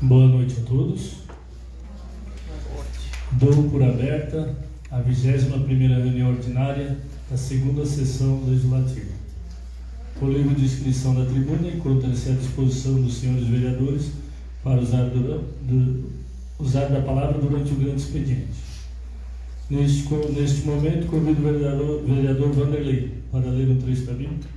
Boa noite a todos. Dou por aberta a 21ª reunião ordinária da segunda sessão legislativa. Por livro de inscrição da tribuna, encontra-se à disposição dos senhores vereadores para usar da palavra durante o grande expediente. Neste momento, convido o vereador Vanderlei para ler um trecho da Bíblia.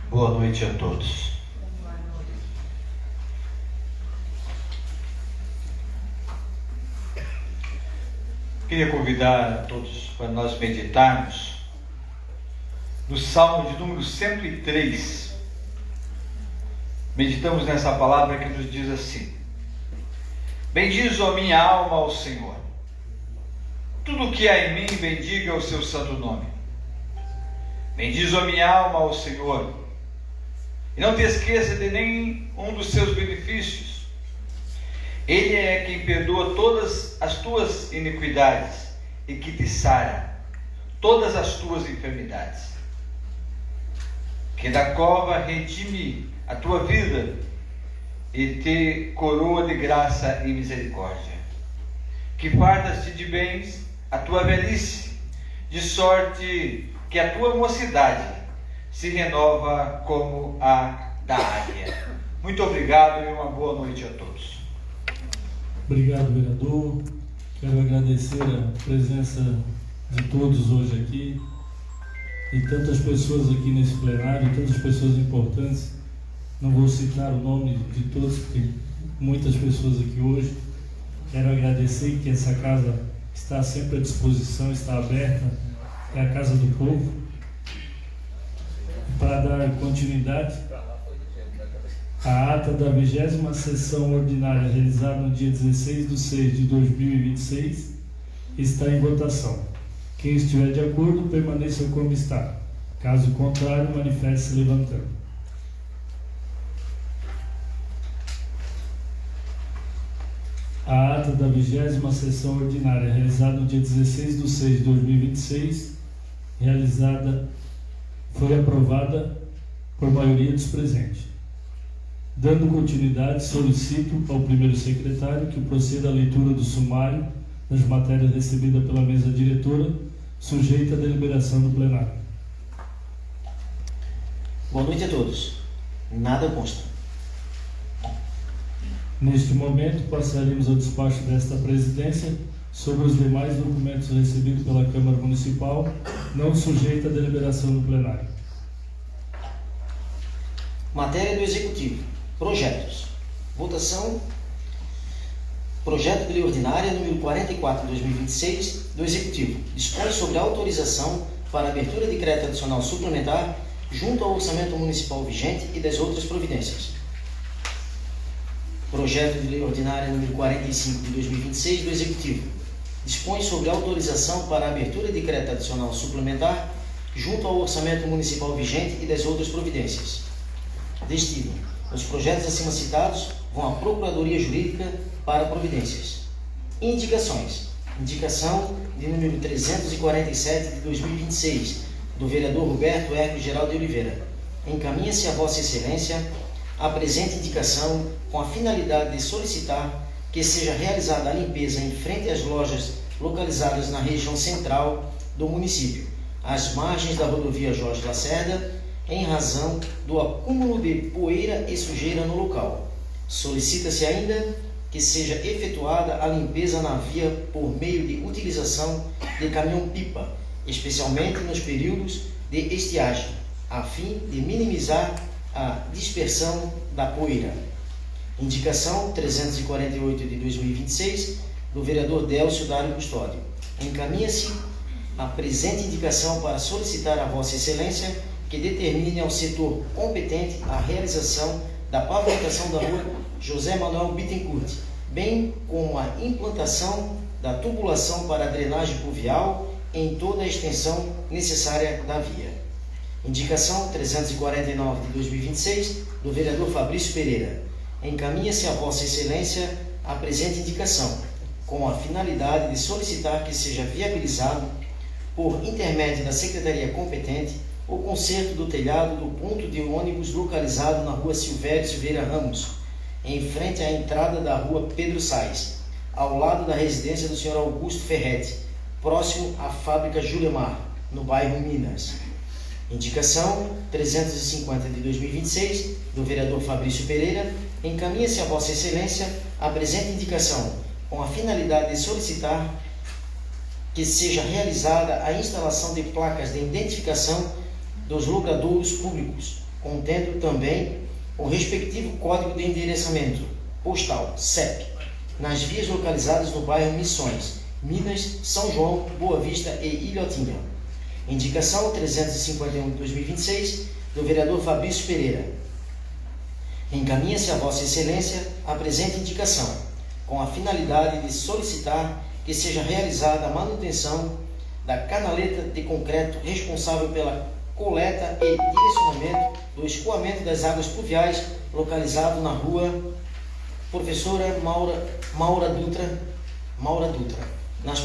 Boa noite a todos. Queria convidar a todos para nós meditarmos no Salmo de número 103. Meditamos nessa palavra que nos diz assim: bendize a minha alma ao Senhor. Tudo o que há em mim, bendiga o seu santo nome. Bendize a minha alma ao Senhor. E não te esqueça de nenhum dos seus benefícios. Ele é quem perdoa todas as tuas iniquidades e que te sara todas as tuas enfermidades. Que da cova redime a tua vida e te coroa de graça e misericórdia. Que fartas-te de bens a tua velhice, de sorte que a tua mocidade se renova como a da águia. Muito obrigado e uma boa noite a todos. Obrigado, vereador. Quero agradecer a presença de todos hoje aqui e tantas pessoas aqui nesse plenário, tantas pessoas importantes. Não vou citar o nome de todos, porque tem muitas pessoas aqui hoje. Quero agradecer que essa casa está sempre à disposição, está aberta, é a casa do povo. Para dar continuidade à ata da 20ª sessão ordinária realizada no dia 16/6/2026, está em votação. Quem estiver de acordo, permaneça como está. Caso contrário, manifeste-se levantando. A ata da 20ª sessão ordinária realizada no dia 16/6/2026, foi aprovada por maioria dos presentes. Dando continuidade, solicito ao primeiro secretário que proceda à leitura do sumário das matérias recebidas pela mesa diretora, sujeita à deliberação do plenário. Boa noite a todos. Nada consta. Neste momento, passaremos ao despacho desta presidência sobre os demais documentos recebidos pela Câmara Municipal, não sujeita à deliberação do plenário. Matéria do Executivo. Projetos. Votação. Projeto de lei ordinária número 44/2026 do Executivo. Dispõe sobre a autorização para abertura de crédito adicional suplementar junto ao orçamento municipal vigente e das outras providências. Projeto de lei ordinária número 45/2026 do Executivo. Dispõe sobre autorização para a abertura de crédito adicional suplementar junto ao orçamento municipal vigente e das outras providências. Destino. Os projetos acima citados vão à Procuradoria Jurídica para providências. Indicações. Indicação de número 347 de 2026, do vereador Roberto Hermes Geral de Oliveira. Encaminha-se a Vossa Excelência a presente indicação com a finalidade de solicitar que seja realizada a limpeza em frente às lojas localizadas na região central do município, às margens da rodovia Jorge Lacerda, em razão do acúmulo de poeira e sujeira no local. Solicita-se ainda que seja efetuada a limpeza na via por meio de utilização de caminhão-pipa, especialmente nos períodos de estiagem, a fim de minimizar a dispersão da poeira. Indicação 348 de 2026, do vereador Délcio Dário Custódio. Encaminha-se a presente indicação para solicitar a Vossa Excelência que determine ao setor competente a realização da pavimentação da rua José Manuel Bittencourt, bem como a implantação da tubulação para a drenagem pluvial em toda a extensão necessária da via. Indicação 349 de 2026, do vereador Fabrício Pereira. Encaminha-se a Vossa Excelência a presente indicação, com a finalidade de solicitar que seja viabilizado, por intermédio da Secretaria competente, o conserto do telhado do ponto de ônibus localizado na rua Silvério Silveira Ramos, em frente à entrada da rua Pedro Sais, ao lado da residência do Sr. Augusto Ferretti, próximo à fábrica Julemar, no bairro Minas. Indicação 350 de 2026, do vereador Fabrício Pereira. Encaminha-se a Vossa Excelência a presente indicação, com a finalidade de solicitar que seja realizada a instalação de placas de identificação dos logradouros públicos, contendo também o respectivo código de endereçamento postal, CEP, nas vias localizadas no bairro Missões, Minas, São João, Boa Vista e Ilhotinha. Indicação 351 de 2026, do vereador Fabrício Pereira. Encaminha-se a Vossa Excelência a presente indicação, com a finalidade de solicitar que seja realizada a manutenção da canaleta de concreto responsável pela coleta e direcionamento do escoamento das águas pluviais, localizado na rua Professora Maura Dutra, nas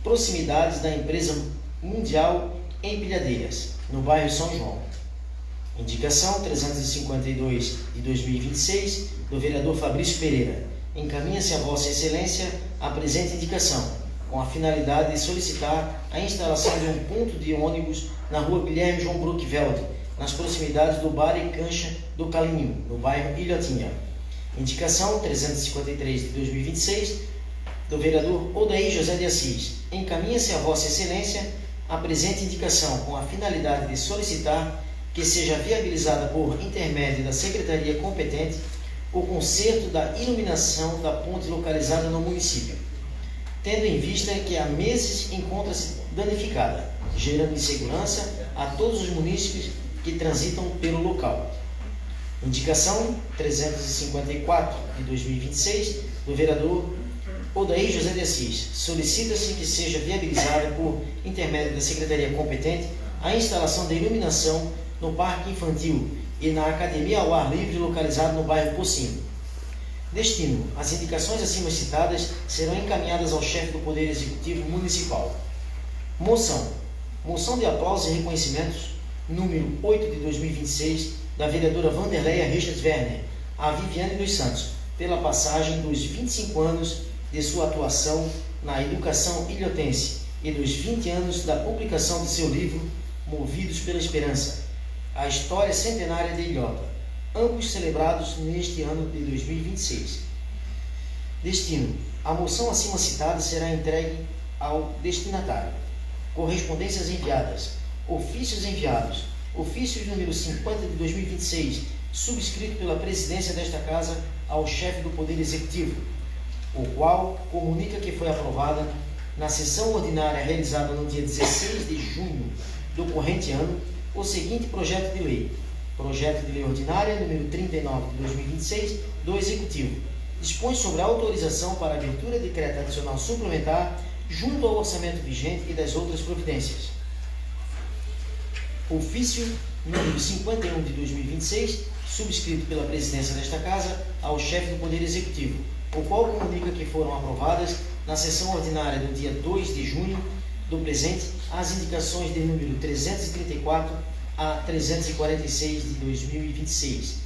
proximidades da empresa Mundial Empilhadeiras, no bairro São João. Indicação 352 de 2026, do vereador Fabrício Pereira. Encaminha-se a Vossa Excelência a presente indicação, com a finalidade de solicitar a instalação de um ponto de ônibus na rua Guilherme João Bruckveld, nas proximidades do Bar e Cancha do Calinho, no bairro Ilhotinha. Indicação 353 de 2026, do vereador Odair José de Assis. Encaminha-se a Vossa Excelência a presente indicação, com a finalidade de solicitar que seja viabilizada por intermédio da Secretaria competente o conserto da iluminação da ponte localizada no município, tendo em vista que há meses encontra-se danificada, gerando insegurança a todos os munícipes que transitam pelo local. Indicação 354 de 2026, do vereador Odair José de Assis. Solicita-se que seja viabilizada por intermédio da Secretaria competente a instalação de iluminação no Parque Infantil e na Academia ao Ar Livre, localizado no bairro Pocinho. Destino: as indicações acima citadas serão encaminhadas ao chefe do Poder Executivo Municipal. Moção de aplausos e reconhecimentos, número 8 de 2026, da vereadora Vanderleia Richards Werner, a Viviane dos Santos, pela passagem dos 25 anos de sua atuação na educação ilhotense e dos 20 anos da publicação de seu livro Movidos pela Esperança, a história centenária de Ilhota, ambos celebrados neste ano de 2026. Destino: a moção acima citada será entregue ao destinatário. Correspondências enviadas. Ofícios enviados. Ofício número 50 de 2026, subscrito pela presidência desta Casa ao chefe do Poder Executivo, o qual comunica que foi aprovada na sessão ordinária realizada no dia 16 de junho do corrente ano o seguinte projeto de lei. Projeto de lei ordinária número 39 de 2026 do Executivo. Dispõe sobre a autorização para a abertura de decreto adicional suplementar junto ao orçamento vigente e das outras providências. Ofício número 51 de 2026, subscrito pela presidência desta Casa ao chefe do Poder Executivo, o qual comunica que foram aprovadas na sessão ordinária do dia 2 de junho do presente as indicações de número 334 a 346 de 2026.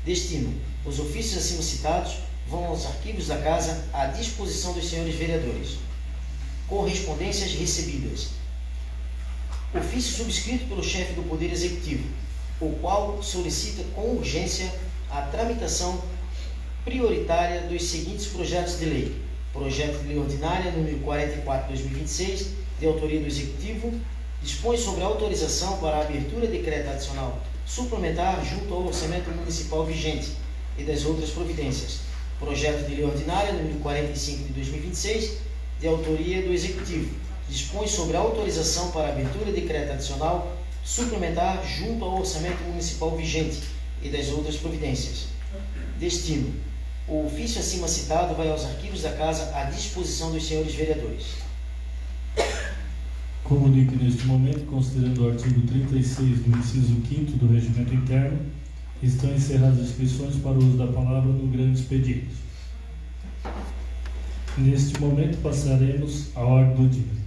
Destino: os ofícios acima citados vão aos arquivos da Casa à disposição dos senhores vereadores. Correspondências recebidas. Ofício subscrito pelo chefe do Poder Executivo, o qual solicita com urgência a tramitação prioritária dos seguintes projetos de lei. Projeto de lei ordinária número 44 de 2026, de autoria do Executivo, dispõe sobre a autorização para a abertura de decreto adicional suplementar junto ao orçamento municipal vigente e das outras providências. Projeto de lei ordinária número 45 de 2026, de autoria do Executivo, dispõe sobre a autorização para a abertura de decreto adicional suplementar junto ao orçamento municipal vigente e das outras providências. Destino: o ofício acima citado vai aos arquivos da Casa à disposição dos senhores vereadores. Comunico neste momento, considerando o artigo 36 do inciso 5º do Regimento Interno, estão encerradas as inscrições para o uso da palavra no grande expediente. Neste momento passaremos à ordem do dia.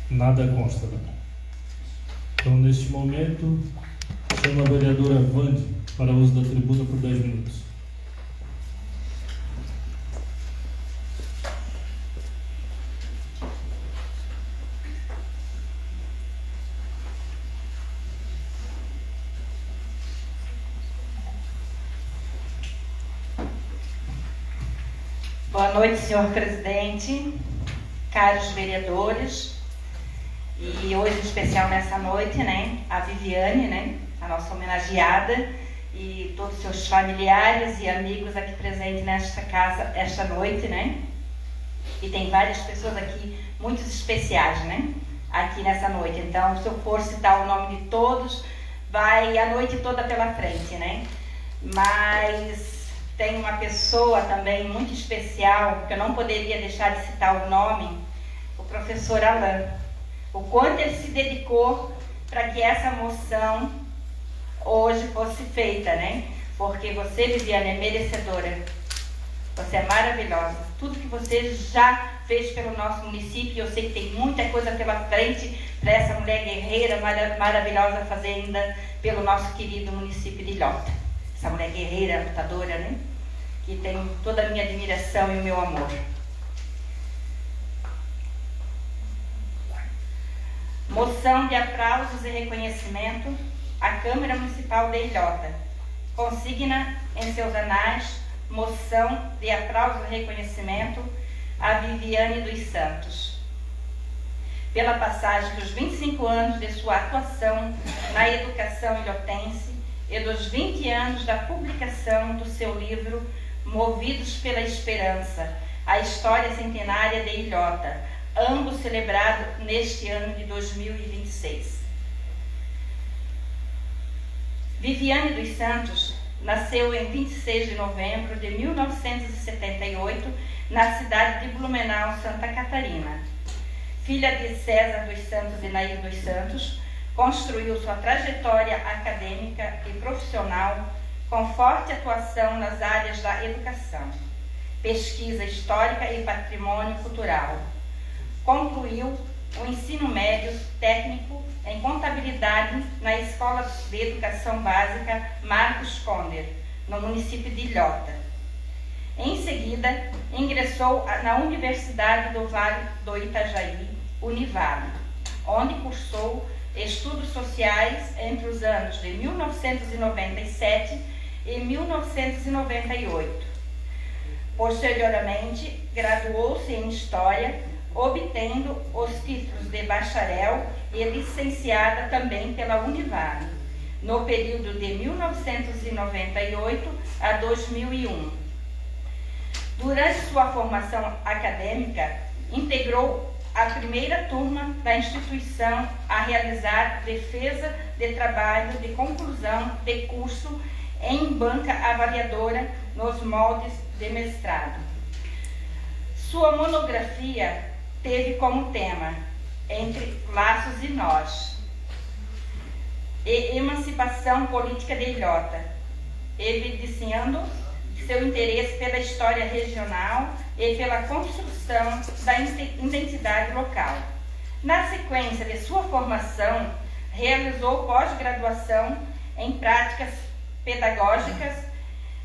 Nada consta. Então, neste momento, chamo a vereadora Wande para o uso da tribuna por 10 minutos. Boa noite, senhor presidente, caros vereadores, e hoje, em especial nessa noite, a Viviane, a nossa homenageada, e todos os seus familiares e amigos aqui presentes nesta casa, esta noite, e tem várias pessoas aqui muito especiais, aqui nessa noite. Então, se eu for citar o nome de todos, vai a noite toda pela frente, Mas tem uma pessoa também muito especial, que eu não poderia deixar de citar o nome, o professor Alain. O quanto ele se dedicou para que essa moção hoje fosse feita, Porque você, Viviane, é merecedora. Você é maravilhosa. Tudo que você já fez pelo nosso município, eu sei que tem muita coisa pela frente para essa mulher guerreira maravilhosa fazer ainda pelo nosso querido município de Ilhota. Essa mulher guerreira, lutadora, que tem toda a minha admiração e o meu amor. Moção de aplausos e reconhecimento à Câmara Municipal de Ilhota. Consigna em seus anais moção de aplausos e reconhecimento a Viviane dos Santos, pela passagem dos 25 anos de sua atuação na educação ilhotense e dos 20 anos da publicação do seu livro Movidos pela Esperança, a História Centenária de Ilhota, ambos celebrados neste ano de 2026. Viviane dos Santos nasceu em 26 de novembro de 1978, na cidade de Blumenau, Santa Catarina. Filha de César dos Santos e Nair dos Santos, construiu sua trajetória acadêmica e profissional com forte atuação nas áreas da educação, pesquisa histórica e patrimônio cultural. Concluiu o ensino médio técnico em contabilidade na Escola de Educação Básica Marcos Conder, no município de Ilhota. Em seguida, ingressou na Universidade do Vale do Itajaí, Univale, onde cursou estudos sociais entre os anos de 1997 e 1998. Posteriormente, graduou-se em História, obtendo os títulos de bacharel e licenciada também pela Univale, no período de 1998 a 2001. Durante sua formação acadêmica, integrou a primeira turma da instituição a realizar defesa de trabalho de conclusão de curso em banca avaliadora nos moldes de mestrado. Sua monografia teve como tema Entre Laços e Nós e Emancipação Política de Ilhota, evidenciando seu interesse pela história regional e pela construção da identidade local. Na sequência de sua formação, realizou pós-graduação em práticas pedagógicas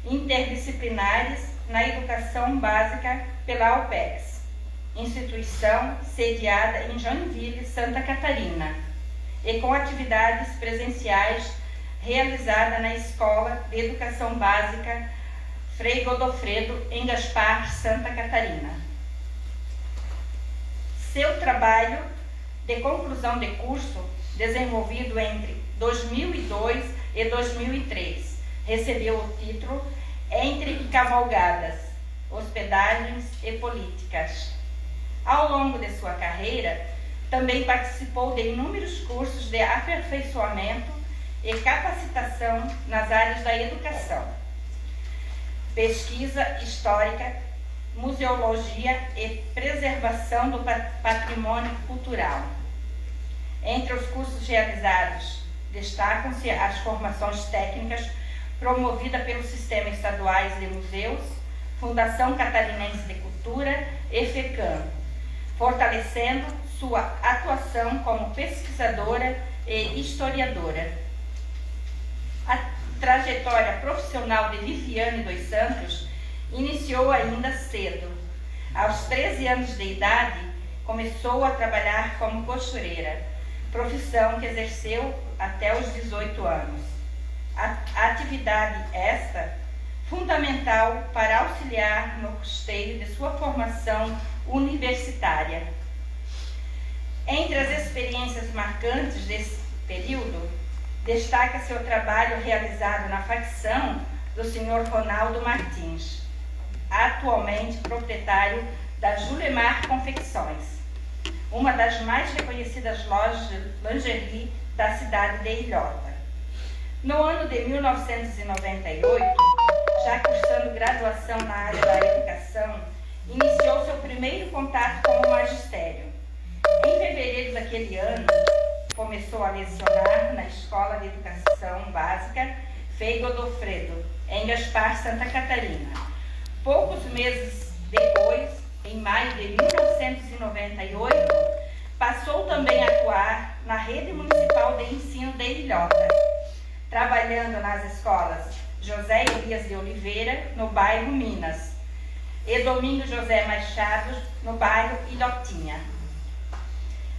interdisciplinares na educação básica pela UPEX, instituição sediada em Joinville, Santa Catarina, e com atividades presenciais realizadas na Escola de Educação Básica Frei Godofredo, em Gaspar, Santa Catarina. Seu trabalho de conclusão de curso, desenvolvido entre 2002 e 2003, recebeu o título Entre Cavalgadas, Hospedagens e Políticas. Ao longo de sua carreira, também participou de inúmeros cursos de aperfeiçoamento e capacitação nas áreas da educação, pesquisa histórica, museologia e preservação preservação do patrimônio cultural. Entre os cursos realizados, destacam-se as formações técnicas promovidas pelos sistemas estaduais de museus, Fundação Catarinense de Cultura e FECAM, fortalecendo sua atuação como pesquisadora e historiadora. A trajetória profissional de Viviane dos Santos iniciou ainda cedo. Aos 13 anos de idade, começou a trabalhar como costureira, profissão que exerceu até os 18 anos. A atividade esta, fundamental para auxiliar no custeio de sua formação universitária. Entre as experiências marcantes desse período, destaca-se o trabalho realizado na facção do Sr. Ronaldo Martins, atualmente proprietário da Julemar Confecções, uma das mais reconhecidas lojas de lingerie da cidade de Ilhota. No ano de 1998, já cursando graduação na área da educação, iniciou seu primeiro contato com o magistério. Em fevereiro daquele ano, começou a lecionar na Escola de Educação Básica Frei Godofredo, em Gaspar, Santa Catarina. Poucos meses depois, em maio de 1998, passou também a atuar na Rede Municipal de Ensino de Ilhota, trabalhando nas escolas José Elias de Oliveira, no bairro Minas, e Domingos José Machado, no bairro Ilhotinha.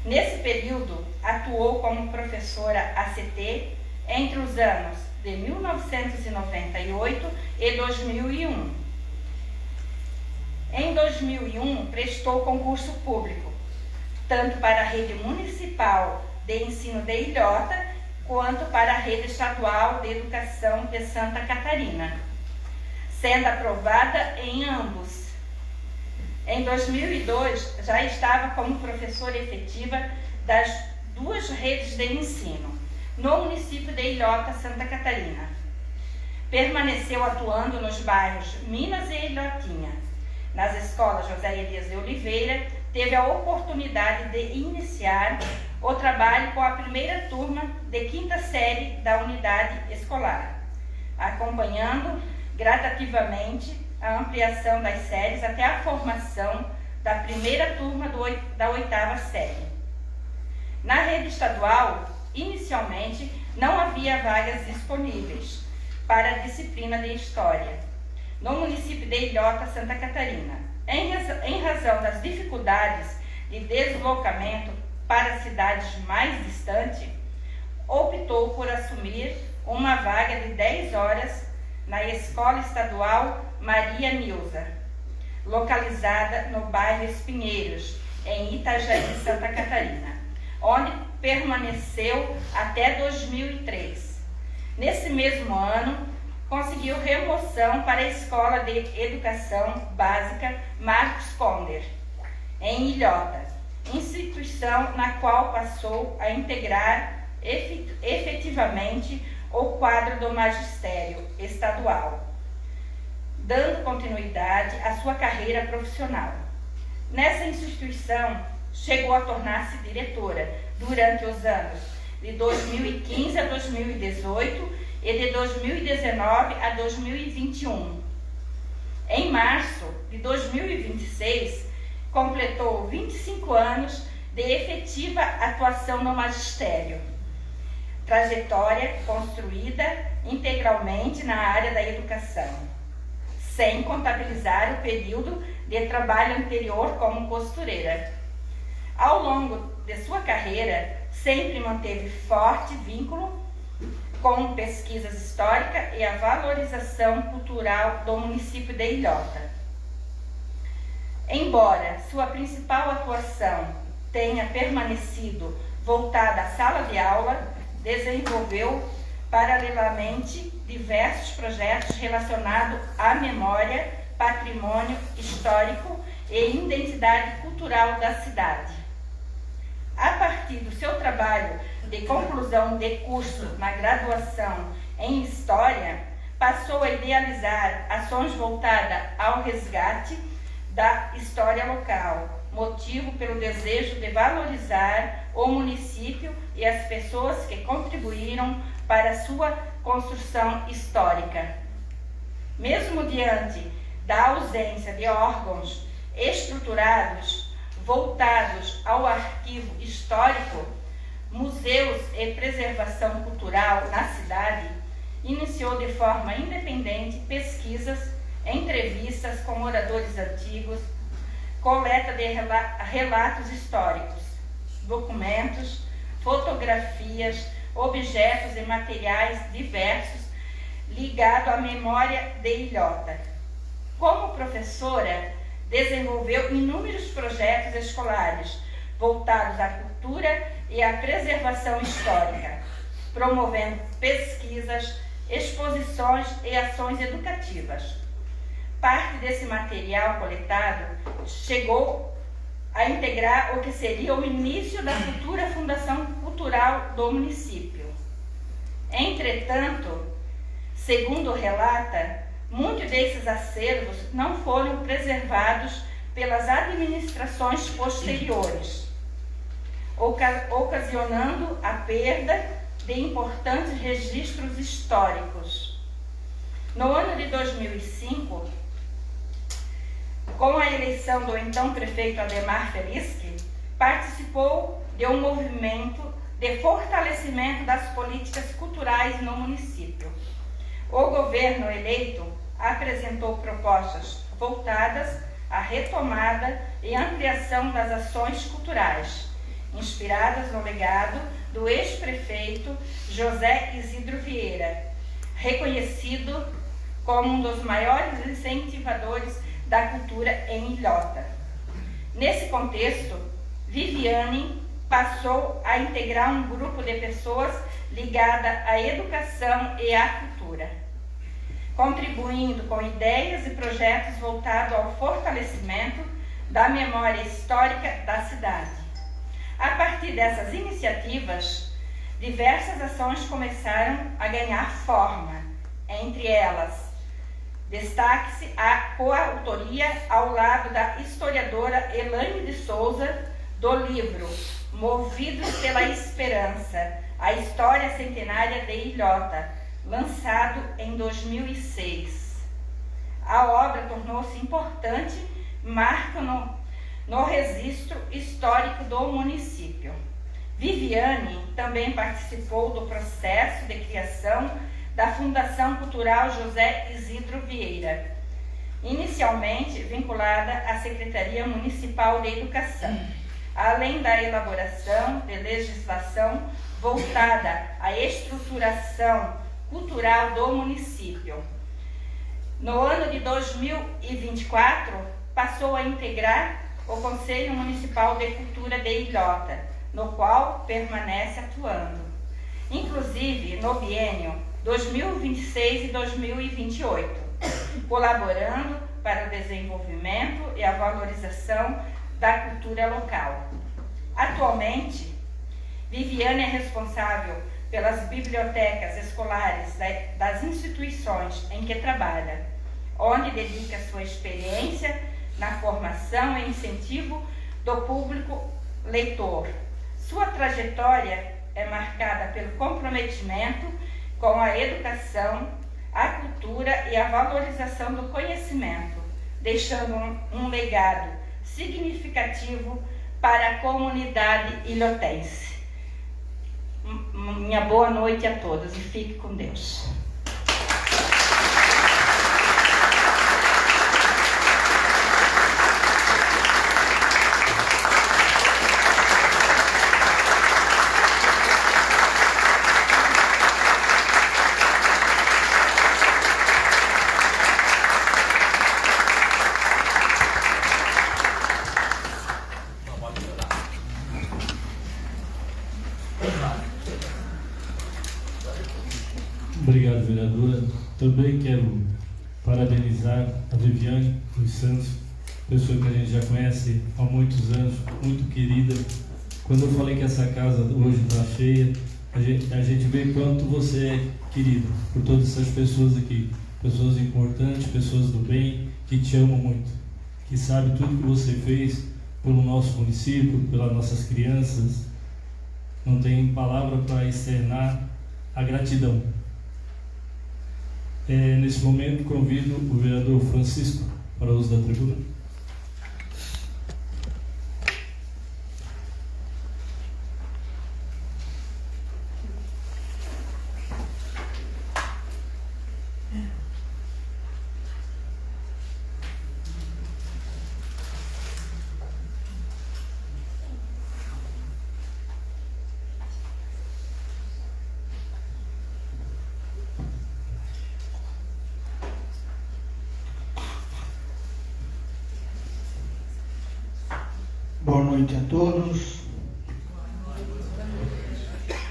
Nesse período, atuou como professora ACT entre os anos de 1998 e 2001. Em 2001, prestou concurso público, tanto para a Rede Municipal de Ensino de Ilhota, quanto para a Rede Estadual de Educação de Santa Catarina, sendo aprovada em ambos. Em 2002, já estava como professora efetiva das duas redes de ensino, no município de Ilhota, Santa Catarina. Permaneceu atuando nos bairros Minas e Ilhotinha. Nas escolas José Elias de Oliveira, teve a oportunidade de iniciar o trabalho com a primeira turma de quinta série da unidade escolar, acompanhando gradativamente a ampliação das séries até a formação da primeira turma da oitava série. Na rede estadual, inicialmente, não havia vagas disponíveis para a disciplina de História, no município de Ilhota, Santa Catarina. Em razão das dificuldades de deslocamento para cidades mais distantes, optou por assumir uma vaga de 10 horas na Escola Estadual Maria Nilza, localizada no bairro Espinheiros, em Itajaí, Santa Catarina, onde permaneceu até 2003. Nesse mesmo ano, conseguiu remoção para a Escola de Educação Básica Marcos Conder, em Ilhota, instituição na qual passou a integrar efetivamente o quadro do magistério estadual, dando continuidade à sua carreira profissional. Nessa instituição, chegou a tornar-se diretora durante os anos de 2015 a 2018 e de 2019 a 2021. Em março de 2026, completou 25 anos de efetiva atuação no magistério. Trajetória construída integralmente na área da educação, sem contabilizar o período de trabalho anterior como costureira. Ao longo de sua carreira, sempre manteve forte vínculo com pesquisas históricas e a valorização cultural do município de Ilhota. Embora sua principal atuação tenha permanecido voltada à sala de aula, desenvolveu paralelamente diversos projetos relacionados à memória, patrimônio histórico e identidade cultural da cidade. A partir do seu trabalho de conclusão de curso na graduação em História, passou a idealizar ações voltadas ao resgate da história local, motivo pelo desejo de valorizar o município e as pessoas que contribuíram para a sua construção histórica. Mesmo diante da ausência de órgãos estruturados voltados ao arquivo histórico, museus e preservação cultural na cidade iniciou de forma independente pesquisas, entrevistas com moradores antigos, coleta de relatos históricos, documentos, fotografias, objetos e materiais diversos ligados à memória de Ilhota. Como professora, desenvolveu inúmeros projetos escolares voltados à cultura e à preservação histórica, promovendo pesquisas, exposições e ações educativas. Parte desse material coletado chegou a integrar o que seria o início da futura Fundação Cultural do município. Entretanto, segundo relata, muitos desses acervos não foram preservados pelas administrações posteriores, ocasionando a perda de importantes registros históricos. No ano de 2005, com a eleição do então prefeito Ademar Felisky, participou de um movimento de fortalecimento das políticas culturais no município. O governo eleito apresentou propostas voltadas à retomada e ampliação das ações culturais, inspiradas no legado do ex-prefeito José Isidro Vieira, reconhecido como um dos maiores incentivadores da cultura em Ilhota. Nesse contexto, Viviane passou a integrar um grupo de pessoas ligada à educação e à cultura, contribuindo com ideias e projetos voltados ao fortalecimento da memória histórica da cidade. A partir dessas iniciativas, diversas ações começaram a ganhar forma. Entre elas, destaque-se a coautoria ao lado da historiadora Elaine de Souza do livro Movidos pela Esperança, a História Centenária de Ilhota, lançado em 2006. A obra tornou-se importante marco no registro histórico do município. Viviane também participou do processo de criação da Fundação Cultural José Isidro Vieira, inicialmente vinculada à Secretaria Municipal de Educação, além da elaboração de legislação voltada à estruturação cultural do município. No ano de 2024, passou a integrar o Conselho Municipal de Cultura de Ilhota, no qual permanece atuando, inclusive no biênio 2026 e 2028, colaborando para o desenvolvimento e a valorização da cultura local. Atualmente, Viviane é responsável pelas bibliotecas escolares das instituições em que trabalha, onde dedica sua experiência na formação e incentivo do público leitor. Sua trajetória é marcada pelo comprometimento com a educação, a cultura e a valorização do conhecimento, deixando um legado significativo para a comunidade ilhotense. Minha boa noite a todos e fique com Deus. Obrigado, vereadora. Também quero parabenizar a Viviane dos Santos, pessoa que a gente já conhece há muitos anos, muito querida. Quando eu falei que essa casa hoje está cheia, a gente vê quanto você é querida por todas essas pessoas aqui, pessoas importantes, pessoas do bem, que te amam muito, que sabe tudo que você fez pelo nosso município, pelas nossas crianças. Não tem palavra para externar a gratidão. Nesse momento, convido o vereador Francisco para o uso da tribuna. Boa noite a todos.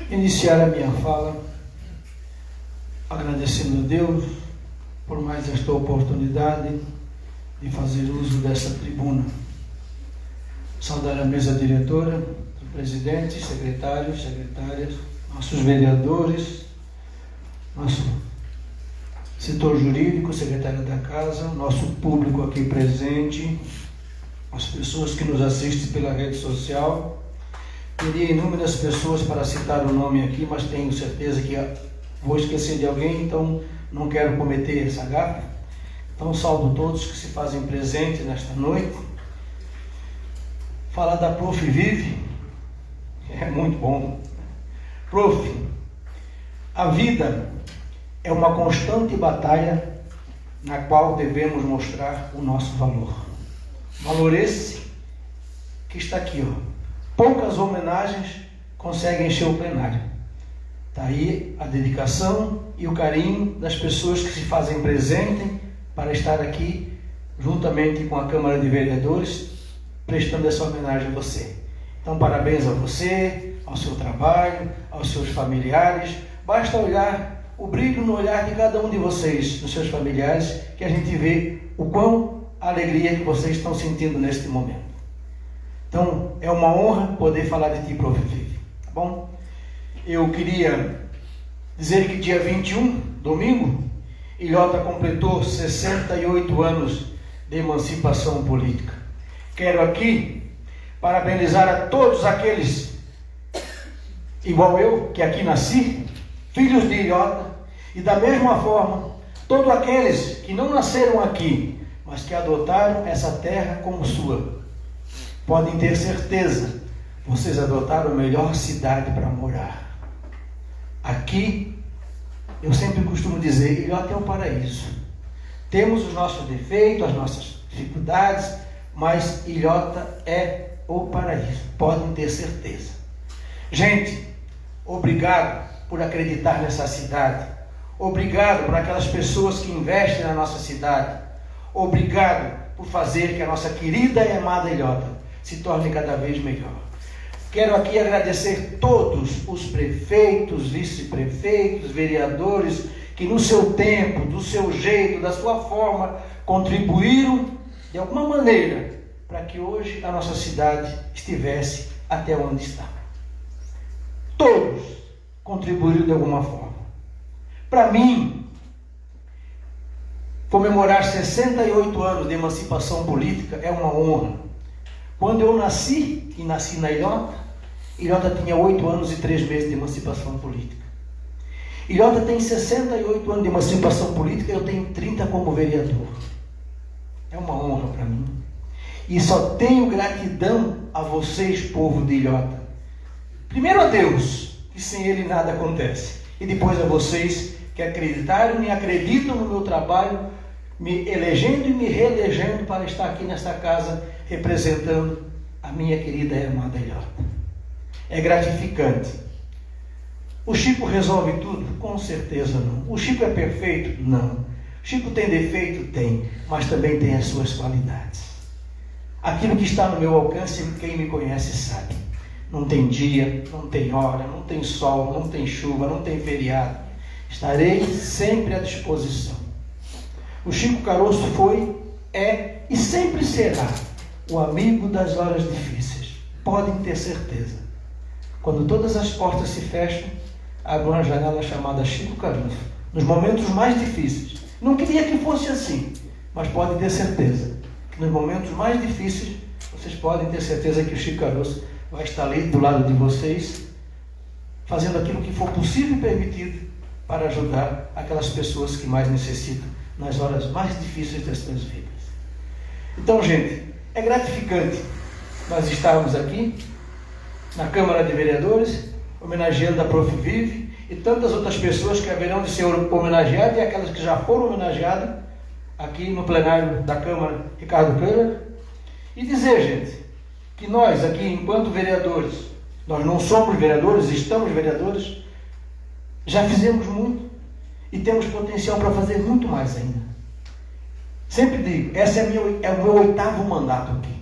Iniciar a minha fala agradecendo a Deus por mais esta oportunidade de fazer uso dessa tribuna. Saudar a mesa diretora, o presidente, secretários, secretárias, nossos vereadores, nosso setor jurídico, secretário da casa, nosso público aqui presente, as pessoas que nos assistem pela rede social. Teria inúmeras pessoas para citar o nome aqui, mas tenho certeza que vou esquecer de alguém, então não quero cometer essa gafe. Então saúdo todos que se fazem presente nesta noite. Falar da Prof. Vive é muito bom. Prof, a vida é uma constante batalha na qual devemos mostrar o nosso valor. Valor esse que está aqui, ó. Poucas homenagens conseguem encher o plenário. Está aí a dedicação e o carinho das pessoas que se fazem presente para estar aqui juntamente com a Câmara de Vereadores prestando essa homenagem a você. Então, parabéns a você, ao seu trabalho, aos seus familiares. Basta olhar o brilho no olhar de cada um de vocês, dos seus familiares, que a gente vê o quão alegria que vocês estão sentindo neste momento. Então, é uma honra poder falar de ti, Prof. Vive, tá bom? Eu queria dizer que dia 21, domingo, Ilhota completou 68 anos de emancipação política. Quero aqui parabenizar a todos aqueles, igual eu, que aqui nasci, filhos de Ilhota, e da mesma forma, todos aqueles que não nasceram aqui, mas que adotaram essa terra como sua. Podem ter certeza, vocês adotaram a melhor cidade para morar. Aqui, eu sempre costumo dizer, Ilhota é um paraíso. Temos os nossos defeitos, as nossas dificuldades, mas Ilhota é o paraíso. Podem ter certeza. Gente, obrigado por acreditar nessa cidade. Obrigado por aquelas pessoas que investem na nossa cidade. Obrigado por fazer que a nossa querida e amada Ilhota se torne cada vez melhor. Quero aqui agradecer todos os prefeitos, vice-prefeitos, vereadores que no seu tempo, do seu jeito, da sua forma, contribuíram de alguma maneira para que hoje a nossa cidade estivesse até onde está. Todos contribuíram de alguma forma. Para mim, comemorar 68 anos de emancipação política é uma honra. Quando eu nasci, e nasci na Ilhota, Ilhota tinha 8 anos e 3 meses de emancipação política. Ilhota tem 68 anos de emancipação política, eu tenho 30 como vereador. É uma honra para mim. E só tenho gratidão a vocês, povo de Ilhota. Primeiro a Deus, que sem Ele nada acontece. E depois a vocês que acreditaram e acreditam no meu trabalho, me elegendo e me reelegendo para estar aqui nesta casa representando a minha querida e amada Ilhota. É gratificante. O Chico resolve tudo? Com certeza não. O Chico é perfeito? Não. O Chico tem defeito? Tem. Mas também tem as suas qualidades. Aquilo que está no meu alcance, quem me conhece sabe. Não tem dia, não tem hora, não tem sol, não tem chuva, não tem feriado. Estarei sempre à disposição. O Chico Caroço foi, é e sempre será o amigo das horas difíceis. Podem ter certeza. Quando todas as portas se fecham, abre uma janela chamada Chico Caroço. Nos momentos mais difíceis. Não queria que fosse assim, mas pode ter certeza. que nos momentos mais difíceis, vocês podem ter certeza que o Chico Caroço vai estar ali do lado de vocês, fazendo aquilo que for possível e permitido para ajudar aquelas pessoas que mais necessitam nas horas mais difíceis das suas vidas. Então, gente, é gratificante nós estarmos aqui na Câmara de Vereadores, homenageando a Prof. Vive e tantas outras pessoas que haverão de ser homenageadas e aquelas que já foram homenageadas aqui no plenário da Câmara Ricardo Câmara. E dizer, gente, que nós aqui, enquanto vereadores, nós não somos vereadores, estamos vereadores, já fizemos muito e temos potencial para fazer muito mais ainda. Sempre digo, esse é o meu 8º mandato aqui.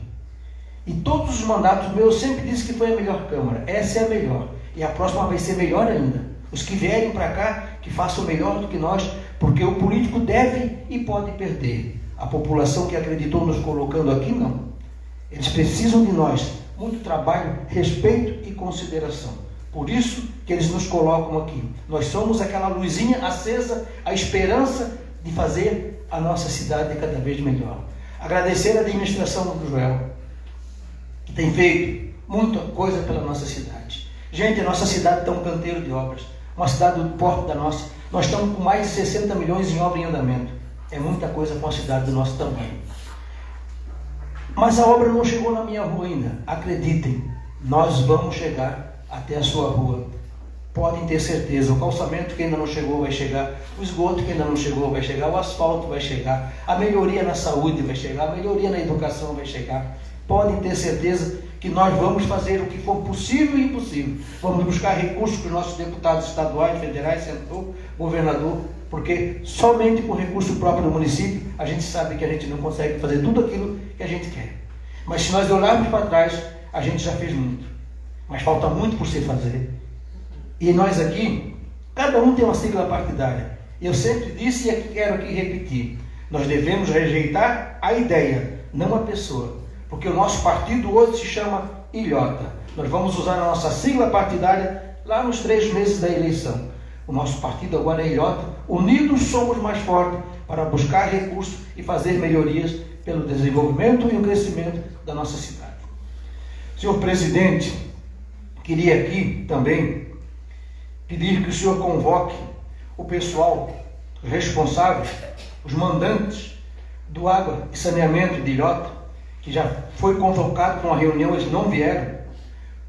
E todos os mandatos meus eu sempre disse que foi a melhor Câmara. Essa é a melhor. E a próxima vai ser melhor ainda. Os que vierem para cá, que façam melhor do que nós, porque o político deve e pode perder. A população que acreditou nos colocando aqui, não. Eles precisam de nós. Muito trabalho, respeito e consideração. Por isso que eles nos colocam aqui. Nós somos aquela luzinha acesa, a esperança de fazer a nossa cidade cada vez melhor. Agradecer a administração do Joel, que tem feito muita coisa pela nossa cidade. Gente, a nossa cidade está um canteiro de obras. Uma cidade do porte da nossa. Nós estamos com mais de 60 milhões em obra em andamento. É muita coisa para uma cidade do nosso tamanho. Mas a obra não chegou na minha rua ainda. Acreditem, nós vamos chegar até a sua rua. Podem ter certeza, o calçamento que ainda não chegou vai chegar, o esgoto que ainda não chegou vai chegar, o asfalto vai chegar, a melhoria na saúde vai chegar, a melhoria na educação vai chegar. Podem ter certeza que nós vamos fazer o que for possível e impossível. Vamos buscar recursos para os nossos deputados estaduais, federais, senador, governador, porque somente com recurso próprio do município a gente sabe que a gente não consegue fazer tudo aquilo que a gente quer. Mas se nós olharmos para trás, a gente já fez muito. Mas falta muito por se fazer. E nós aqui, cada um tem uma sigla partidária. Eu sempre disse e quero aqui repetir. Nós devemos rejeitar a ideia, não a pessoa. Porque o nosso partido hoje se chama Ilhota. Nós vamos usar a nossa sigla partidária lá nos 3 meses da eleição. O nosso partido agora é Ilhota. Unidos somos mais fortes para buscar recursos e fazer melhorias pelo desenvolvimento e o crescimento da nossa cidade. Senhor presidente, queria aqui também pedir que o senhor convoque o pessoal responsável, os mandantes do água e saneamento de Ilhota, que já foi convocado para uma reunião, eles não vieram,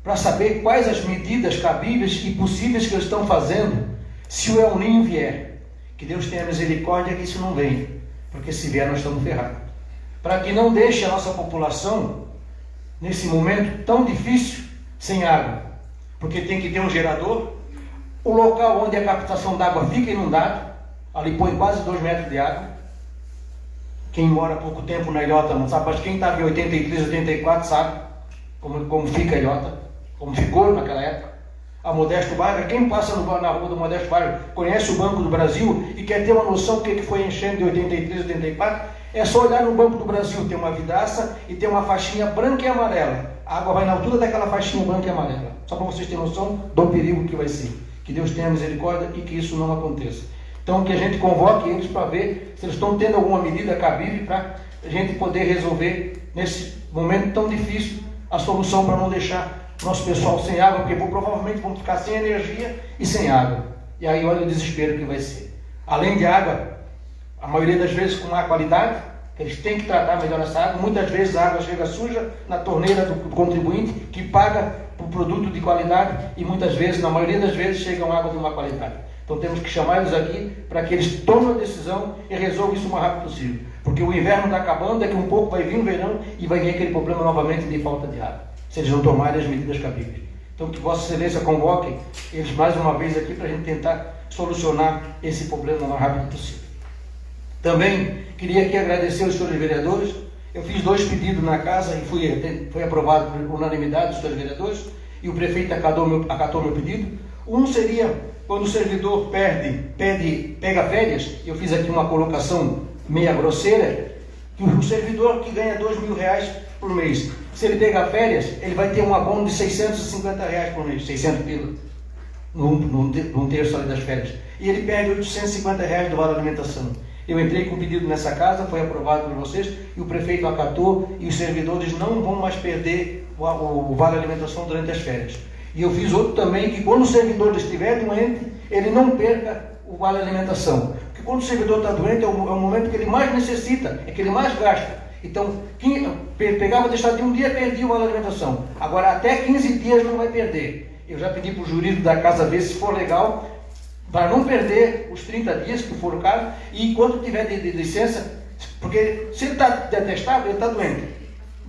para saber quais as medidas cabíveis e possíveis que eles estão fazendo se o El Ninho vier. Que Deus tenha misericórdia que isso não venha, porque se vier nós estamos ferrados. Para que não deixe a nossa população, nesse momento tão difícil, sem água, porque tem que ter um gerador. O local onde a captação d'água fica inundado, ali põe quase 2 metros de água. Quem mora há pouco tempo na Ilhota não sabe, mas quem estava em 83, 84 sabe como fica a Ilhota, como ficou naquela época. A Modesto Vargas, quem passa na rua do Modesto Vargas, conhece o Banco do Brasil e quer ter uma noção do que foi enchendo de 83, 84, é só olhar no Banco do Brasil, tem uma vidraça e tem uma faixinha branca e amarela. A água vai na altura daquela faixinha branca e amarela. Só para vocês terem noção do perigo que vai ser. Que Deus tenha misericórdia e que isso não aconteça. Então que a gente convoque eles para ver se eles estão tendo alguma medida cabível para a gente poder resolver nesse momento tão difícil a solução para não deixar nosso pessoal sem água, porque provavelmente vão ficar sem energia e sem água. E aí olha o desespero que vai ser. Além de água, a maioria das vezes com má qualidade, eles têm que tratar melhor essa água. Muitas vezes a água chega suja na torneira do contribuinte que paga por produto de qualidade e muitas vezes, na maioria das vezes, chegam água de má qualidade. Então temos que chamar eles aqui para que eles tomem a decisão e resolvam isso o mais rápido possível. Porque o inverno está acabando, daqui um pouco vai vir o verão e vai vir aquele problema novamente de falta de água, se eles não tomarem as medidas cabíveis. Então que Vossa Excelência convoque eles mais uma vez aqui para a gente tentar solucionar esse problema o mais rápido possível. Também queria aqui agradecer aos senhores vereadores. Eu fiz 2 pedidos na casa e foi aprovado por unanimidade dos senhores vereadores e o prefeito acatou meu pedido. Um seria quando o servidor pega férias. Eu fiz aqui uma colocação meia grosseira, que o servidor que ganha R$2.000 por mês, se ele pegar férias, ele vai ter um abono de R$650 por mês, 600 pila, num terço ali das férias. E ele perde R$850 do vale alimentação. Eu entrei com pedido nessa casa, foi aprovado por vocês, e o prefeito acatou, e os servidores não vão mais perder o vale alimentação durante as férias. E eu fiz outro também, que quando o servidor estiver doente, ele não perca o vale alimentação. Porque quando o servidor está doente, é o momento que ele mais necessita, é que ele mais gasta. Então, quem pegava deixar de um dia, perdia o vale alimentação. Agora, até 15 dias não vai perder. Eu já pedi para o jurídico da casa ver se for legal, para não perder os 30 dias, que for o caso, e enquanto tiver de licença, porque se ele está detestado, ele está doente.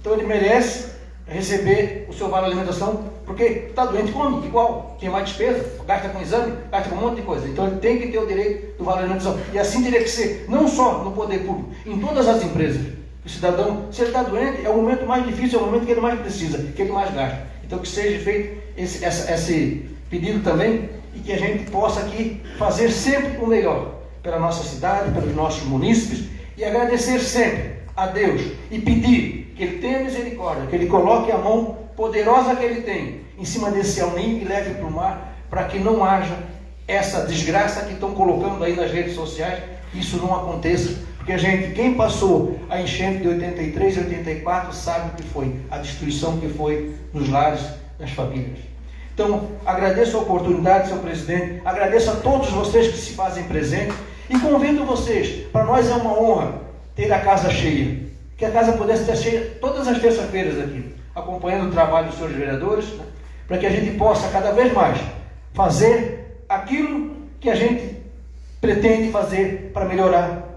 Então ele merece receber o seu vale alimentação, porque está doente, come igual, tem mais despesa, gasta com exame, gasta com um monte de coisa. Então ele tem que ter o direito do vale alimentação. E assim teria que ser, não só no poder público, em todas as empresas. O cidadão, se ele está doente, é o momento mais difícil, é o momento que ele mais precisa, que ele mais gasta. Então que seja feito esse pedido também, e que a gente possa aqui fazer sempre o melhor pela nossa cidade, pelos nossos munícipes, e agradecer sempre a Deus e pedir que Ele tenha misericórdia, que Ele coloque a mão poderosa que Ele tem em cima desse El Niño e leve para o mar, para que não haja essa desgraça que estão colocando aí nas redes sociais, que isso não aconteça, porque quem passou a enchente de 83 e 84 sabe o que foi, a destruição que foi nos lares das famílias. Então, agradeço a oportunidade, senhor presidente, agradeço a todos vocês que se fazem presentes e convido vocês, para nós é uma honra ter a casa cheia, que a casa pudesse estar cheia todas as terças-feiras aqui, acompanhando o trabalho dos senhores vereadores, né, para que a gente possa cada vez mais fazer aquilo que a gente pretende fazer para melhorar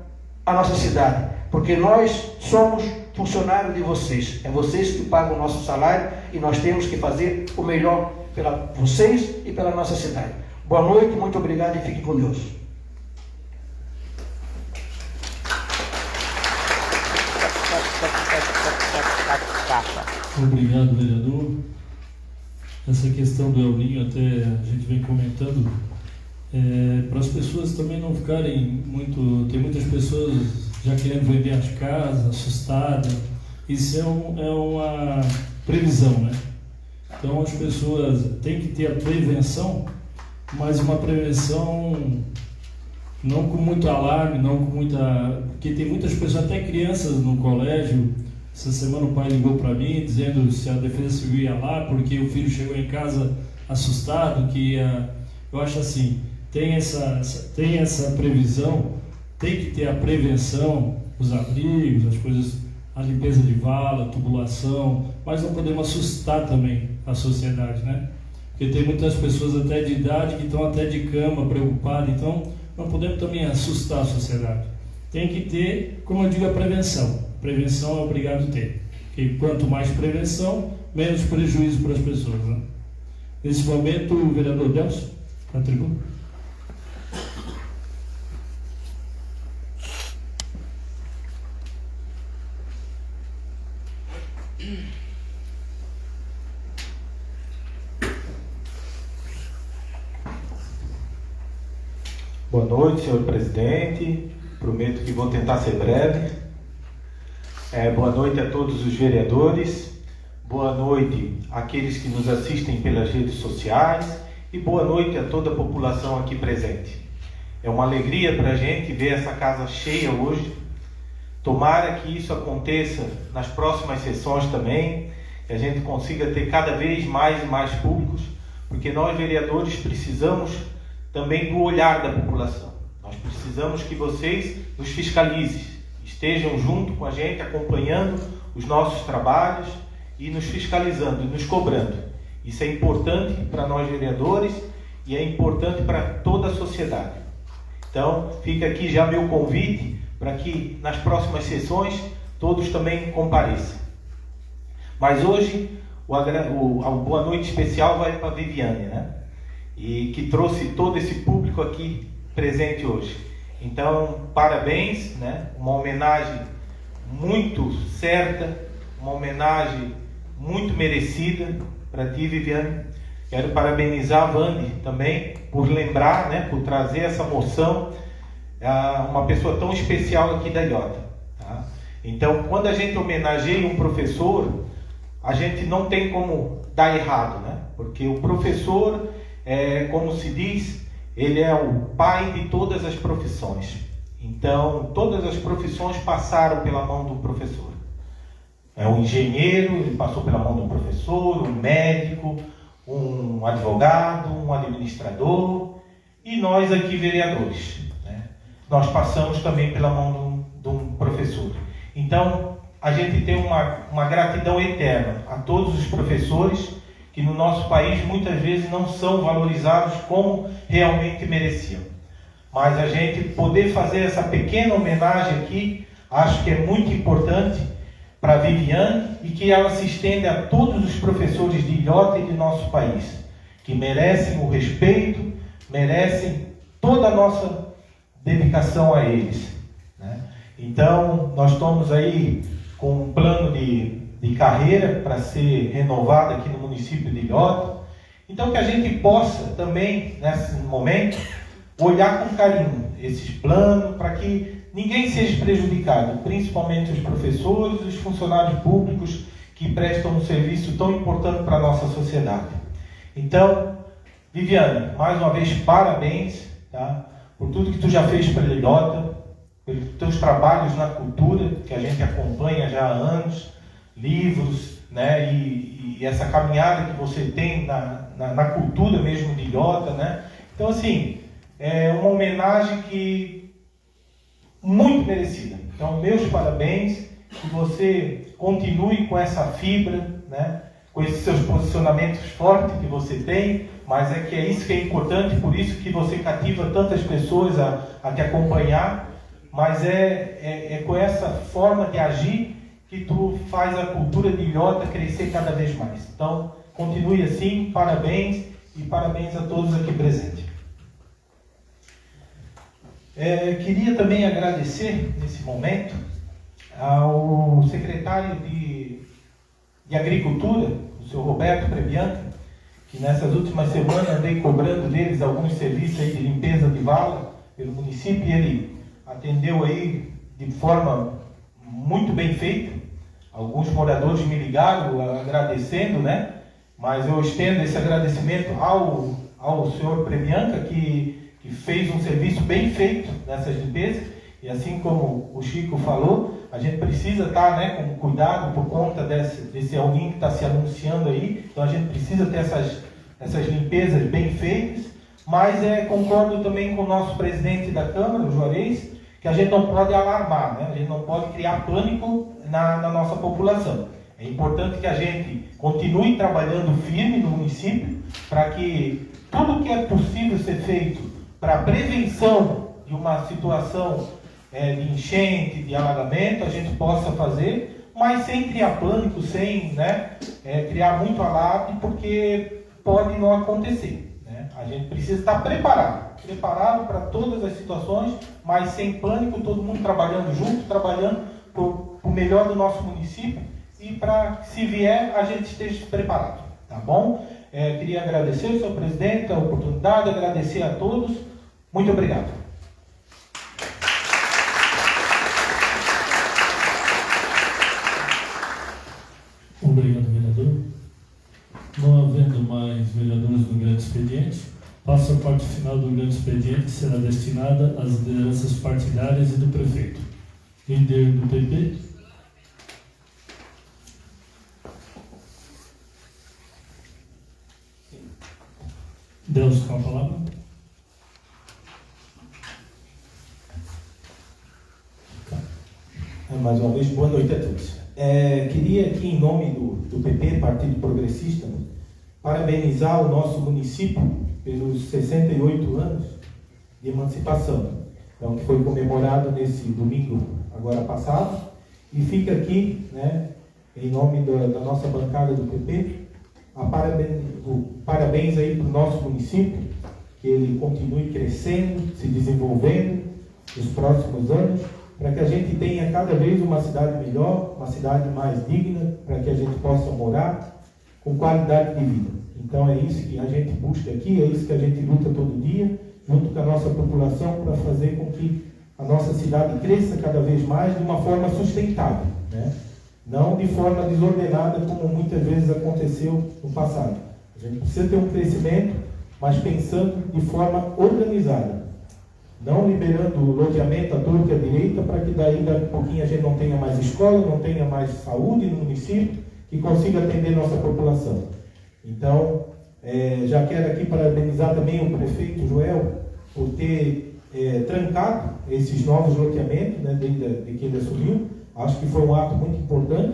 a nossa cidade, porque nós somos funcionários de vocês, é vocês que pagam o nosso salário e nós temos que fazer o melhor pela vocês e pela nossa cidade. Boa noite, muito obrigado e fiquem com Deus. Obrigado, vereador. Essa questão do El Niño, até a gente vem comentando, para as pessoas também não ficarem muito... Tem muitas pessoas já querendo vender as casas, assustadas. Isso é uma previsão, né? Então as pessoas têm que ter a prevenção, mas uma prevenção não com muito alarme, não com muita... Porque tem muitas pessoas, até crianças no colégio. Essa semana o pai ligou para mim dizendo se a Defesa Civil ia lá porque o filho chegou em casa assustado, que ia... Eu acho assim, tem essa previsão, tem que ter a prevenção, os abrigos, as coisas, a limpeza de vala, tubulação, mas não podemos assustar também a sociedade, né? Porque tem muitas pessoas até de idade que estão até de cama, preocupadas, então não podemos também assustar a sociedade. Tem que ter, como eu digo, a prevenção. Prevenção é obrigado a ter. Porque quanto mais prevenção, menos prejuízo para as pessoas, né? Nesse momento, o vereador Delcio, na tribuna. Boa noite, senhor presidente. Prometo que vou tentar ser breve. Boa noite a todos os vereadores. Boa noite àqueles que nos assistem pelas redes sociais. E boa noite a toda a população aqui presente. É uma alegria para a gente ver essa casa cheia hoje. Tomara que isso aconteça nas próximas sessões também, que a gente consiga ter cada vez mais e mais públicos, porque nós vereadores precisamos também do olhar da população. Nós precisamos que vocês nos fiscalizem, estejam junto com a gente, acompanhando os nossos trabalhos e nos fiscalizando e nos cobrando. Isso é importante para nós vereadores e é importante para toda a sociedade. Então, fica aqui já meu convite para que nas próximas sessões todos também compareçam. Mas hoje, a boa noite especial vai para a Viviane, né? E que trouxe todo esse público aqui presente hoje. Então, parabéns, né? Uma homenagem muito certa, uma homenagem muito merecida para ti, Viviane. Quero parabenizar a Vande também por lembrar, né? Por trazer essa moção, uma pessoa tão especial aqui da Ilhota. Tá? Então, quando a gente homenageia um professor, a gente não tem como dar errado, né? Porque o professor, como se diz, ele é o pai de todas as profissões. Então, todas as profissões passaram pela mão do professor. Um engenheiro, ele passou pela mão do professor, um médico, um advogado, um administrador, e nós aqui, vereadores, né? Nós passamos também pela mão de um professor. Então, a gente tem uma gratidão eterna a todos os professores que no nosso país muitas vezes não são valorizados como realmente mereciam. Mas a gente poder fazer essa pequena homenagem aqui, acho que é muito importante para a Viviane e que ela se estende a todos os professores de Ilhota e de nosso país, que merecem o respeito, merecem toda a nossa dedicação a eles, né? Então, nós estamos aí com um plano de carreira para ser renovado aqui no município de Ilhota. Então, que a gente possa também, nesse momento, olhar com carinho esses planos para que ninguém seja prejudicado, principalmente os professores e os funcionários públicos que prestam um serviço tão importante para a nossa sociedade. Então, Viviane, mais uma vez, parabéns, tá, por tudo que tu já fez para Ilhota, pelos teus trabalhos na cultura, que a gente acompanha já há anos, livros, né, e essa caminhada que você tem na cultura mesmo de Ilhota, né? Então, assim, é uma homenagem que muito merecida. Então, meus parabéns, que você continue com essa fibra, né, com esses seus posicionamentos fortes que você tem, mas é que é isso que é importante, por isso que você cativa tantas pessoas a te acompanhar, mas é com essa forma de agir que tu faz a cultura de Ilhota crescer cada vez mais. Então, continue assim, parabéns, e parabéns a todos aqui presentes. Queria também agradecer, nesse momento, ao secretário de Agricultura, o senhor Roberto Prebianca, que nessas últimas semanas andei cobrando deles alguns serviços aí de limpeza de vala pelo município, e ele atendeu aí de forma muito bem feita. Alguns moradores me ligaram agradecendo, né? Mas eu estendo esse agradecimento ao senhor Prebianca, que fez um serviço bem feito nessas limpezas, e assim como o Chico falou, a gente precisa estar, né, com cuidado por conta desse alguém que está se anunciando aí, então a gente precisa ter essas limpezas bem feitas, mas concordo também com o nosso presidente da Câmara, o Juarez, que a gente não pode alarmar, né? A gente não pode criar pânico na nossa população. É importante que a gente continue trabalhando firme no município para que tudo que é possível ser feito para a prevenção de uma situação de enchente, de alagamento, a gente possa fazer, mas sem criar pânico, sem, né, criar muito alarme, porque pode não acontecer, né? A gente precisa estar preparado para todas as situações, mas sem pânico, todo mundo trabalhando junto, trabalhando por o melhor do nosso município, e para que, se vier, a gente esteja preparado, tá bom? Queria agradecer ao senhor presidente a oportunidade, agradecer a todos. Muito obrigado. Obrigado, vereador. Não havendo mais vereadores no grande expediente, passo a parte final do grande expediente, que será destinada às lideranças partidárias e do prefeito. Líder do PP. Deus, com a palavra. Mais uma vez, boa noite a todos. Queria aqui, em nome do PP, Partido Progressista, parabenizar o nosso município pelos 68 anos de emancipação, então, que foi comemorado nesse domingo agora passado, e fica aqui, né, em nome da nossa bancada do PP, parabéns aí para o nosso município, que ele continue crescendo, se desenvolvendo nos próximos anos, para que a gente tenha cada vez uma cidade melhor, uma cidade mais digna, para que a gente possa morar com qualidade de vida. Então é isso que a gente busca aqui, é isso que a gente luta todo dia, junto com a nossa população, para fazer com que a nossa cidade cresça cada vez mais de uma forma sustentável, né? Não de forma desordenada, como muitas vezes aconteceu no passado. A gente precisa ter um crescimento, mas pensando de forma organizada. não liberando o loteamento à torta e à direita, para que daí a pouquinho a gente não tenha mais escola, não tenha mais saúde no município, que consiga atender nossa população. Então, já quero aqui parabenizar também o prefeito Joel por ter trancado esses novos loteamentos, né, desde que ele assumiu. Acho que foi um ato muito importante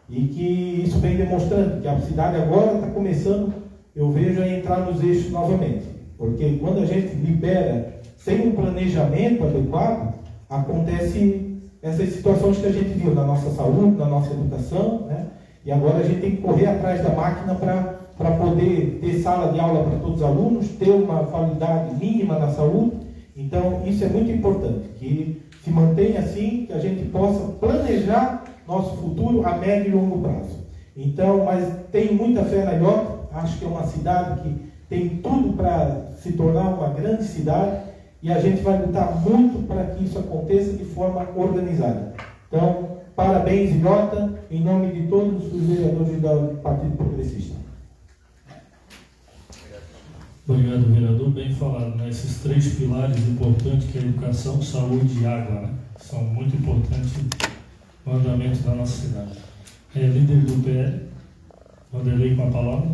e que isso vem demonstrando que a cidade agora está começando, eu vejo, a entrar nos eixos novamente. Porque quando a gente libera sem um planejamento adequado, acontece essas situações que a gente viu na nossa saúde, na nossa educação, né? E agora a gente tem que correr atrás da máquina para poder ter sala de aula para todos os alunos, ter uma qualidade mínima na saúde. Então, isso é muito importante, que se mantenha assim, que a gente possa planejar nosso futuro a médio e longo prazo. Então, mas tenho muita fé na Ilhota, acho que é uma cidade que tem tudo para se tornar uma grande cidade e a gente vai lutar muito para que isso aconteça de forma organizada. Então, parabéns, Ilhota, em nome de todos os vereadores do Partido Progressista. Obrigado, vereador. Bem falado, né? Esses 3 pilares importantes, que é educação, saúde e água, né? São muito importantes no andamento da nossa cidade. Líder do PL, Vanderlei, com a palavra.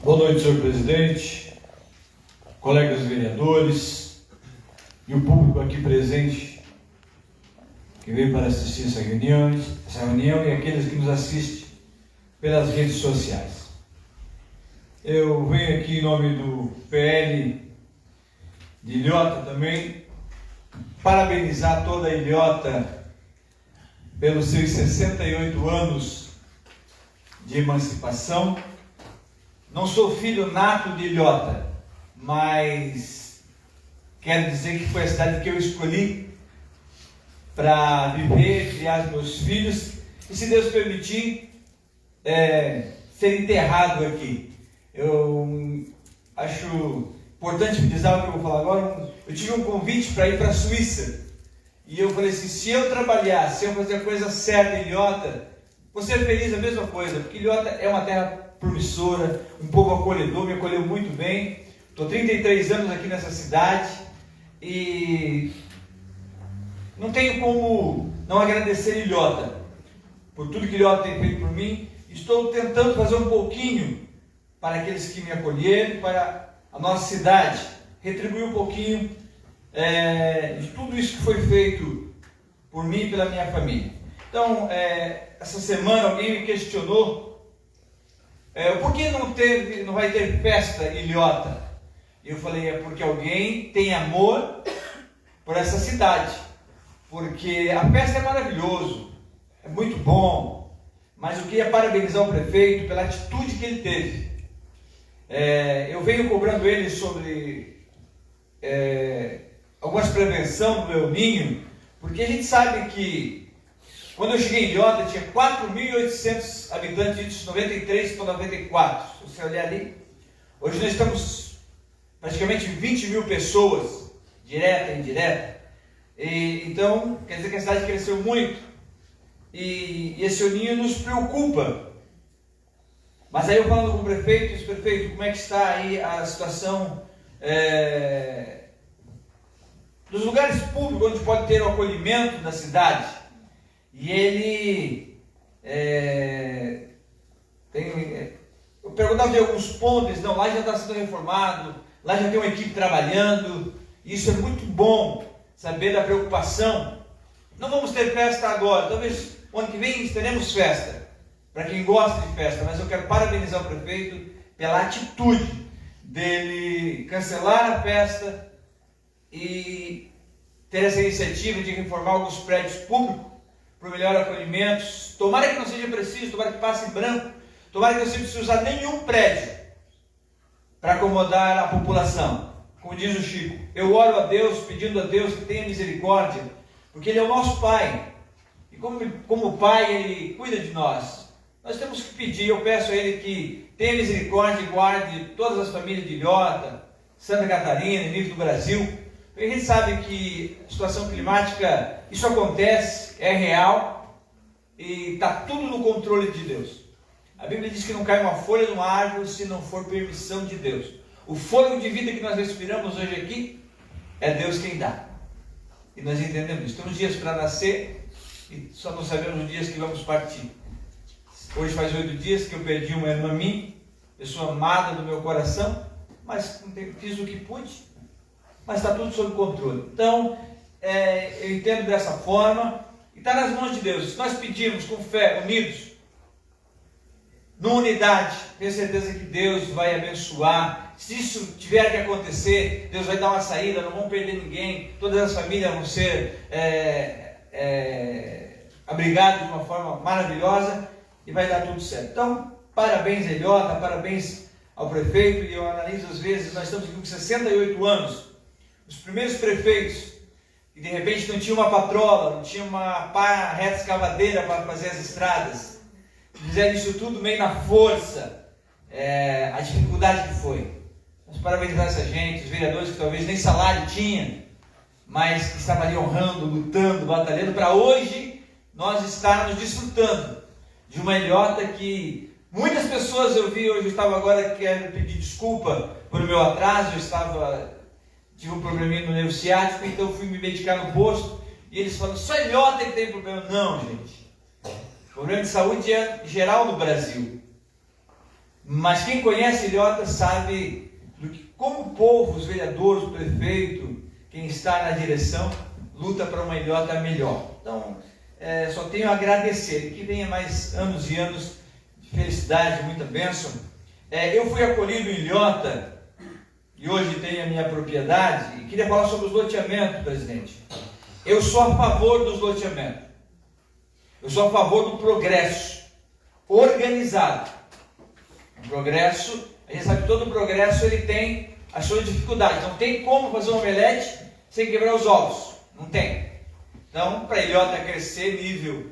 Boa noite, senhor presidente, colegas vereadores e o público aqui presente que veio para assistir essa reunião e aqueles que nos assistem pelas redes sociais. Eu venho aqui em nome do PL de Ilhota também parabenizar toda a Ilhota pelos seus 68 anos de emancipação. Não sou filho nato de Ilhota, mas quero dizer que foi a cidade que eu escolhi para viver, criar os meus filhos e, se Deus permitir, ser enterrado aqui. Eu acho importante frisar o que eu vou falar agora. Eu tive um convite para ir para a Suíça e eu falei assim: se eu trabalhar, se eu fazer a coisa certa em Ilhota, vou ser feliz a mesma coisa, porque Ilhota é uma terra promissora, um povo acolhedor, me acolheu muito bem. Estou 33 anos aqui nessa cidade e não tenho como não agradecer Ilhota por tudo que Ilhota tem feito por mim. Estou tentando fazer um pouquinho para aqueles que me acolheram, para a nossa cidade, retribuir um pouquinho de tudo isso que foi feito por mim e pela minha família. Então, essa semana alguém me questionou por que não vai ter festa em Ilhota? E eu falei, é porque alguém tem amor por essa cidade, porque a festa é maravilhoso, é muito bom, mas eu queria parabenizar o prefeito pela atitude que ele teve. Eu venho cobrando ele sobre algumas prevenção do El Ninho, porque a gente sabe que quando eu cheguei em Ilhota tinha 4.800 habitantes, de 93 para 94. Se você olhar ali, hoje nós estamos praticamente 20 mil pessoas, direta e indireta. Então, quer dizer que a cidade cresceu muito. E esse El Ninho nos preocupa. Mas aí eu falando com o prefeito, disse: prefeito, como é que está aí a situação dos lugares públicos onde pode ter o acolhimento da cidade? E ele eu perguntava de alguns pontos, não, lá já está sendo reformado, lá já tem uma equipe trabalhando. Isso é muito bom, saber da preocupação. Não vamos ter festa agora, talvez o ano que vem teremos festa, para quem gosta de festa, mas eu quero parabenizar o prefeito pela atitude dele cancelar a festa e ter essa iniciativa de reformar alguns prédios públicos para o melhor acolhimento. Tomara que não seja preciso, tomara que passe em branco, tomara que não seja preciso usar nenhum prédio para acomodar a população. Como diz o Chico, eu oro a Deus, pedindo a Deus que tenha misericórdia, porque Ele é o nosso Pai, e como Pai Ele cuida de nós. Nós temos que pedir, eu peço a Ele que tenha misericórdia e guarde todas as famílias de Ilhota, Santa Catarina e nível do Brasil. A gente sabe que a situação climática, isso acontece, é real, e está tudo no controle de Deus. A Bíblia diz que não cai uma folha numa árvore se não for permissão de Deus. O fôlego de vida que nós respiramos hoje aqui é Deus quem dá. E nós entendemos isso. Temos dias para nascer e só não sabemos os dias que vamos partir. Hoje faz 8 dias que eu perdi uma irmã minha, pessoa amada do meu coração, mas fiz o que pude, mas está tudo sob controle. Então, eu entendo dessa forma, e está nas mãos de Deus. Se nós pedirmos com fé, unidos, numa unidade, tenho certeza que Deus vai abençoar. Se isso tiver que acontecer, Deus vai dar uma saída, não vão perder ninguém, todas as famílias vão ser abrigadas de uma forma maravilhosa e vai dar tudo certo. Então, parabéns, Eliota, parabéns ao prefeito. E eu analiso às vezes, nós estamos aqui com 68 anos, os primeiros prefeitos, e de repente não tinha uma patrola, não tinha uma pá reta escavadeira para fazer as estradas, fizeram isso tudo meio na força, a dificuldade que foi. Vamos parabenizar essa gente, os vereadores que talvez nem salário tinham, mas que estavam ali honrando, lutando, batalhando, para hoje nós estarmos desfrutando de uma Eliota que muitas pessoas eu vi hoje. Eu estava agora, quero pedir desculpa por meu atraso, tive um probleminha no nervo ciático, então eu fui me medicar no posto, e eles falam, só Eliota que tem problema. Não, gente, o problema de saúde é geral no Brasil, mas quem conhece Eliota sabe como o povo, os vereadores, o prefeito, quem está na direção, luta para uma Eliota melhor. Então, só tenho a agradecer, que venha mais anos e anos de felicidade, muita bênção. Eu fui acolhido em Eliota, e hoje tenho a minha propriedade, e queria falar sobre os loteamentos, presidente. Eu sou a favor dos loteamentos, eu sou a favor do progresso organizado. O progresso, a gente sabe que todo progresso ele tem as suas dificuldades. Não tem como fazer um omelete sem quebrar os ovos. Não tem. Então, para a Eliota crescer nível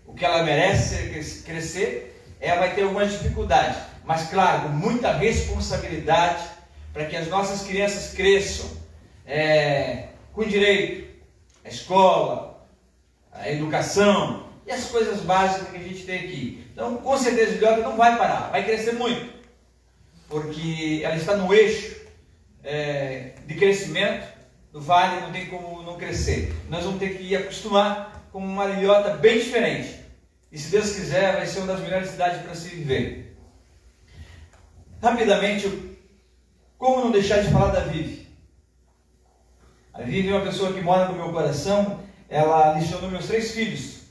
o que ela merece crescer, ela vai ter algumas dificuldades. Mas, claro, com muita responsabilidade para que as nossas crianças cresçam com direito à escola, à educação e as coisas básicas que a gente tem aqui. Então, com certeza, a Eliota não vai parar, vai crescer muito, porque ela está no eixo de crescimento. No Vale não tem como não crescer. Nós vamos ter que ir acostumar com uma Eliota bem diferente. E se Deus quiser, vai ser uma das melhores cidades para se viver. Rapidamente, como não deixar de falar da Vivi? A Vivi é uma pessoa que mora no meu coração. Ela licionou meus 3 filhos.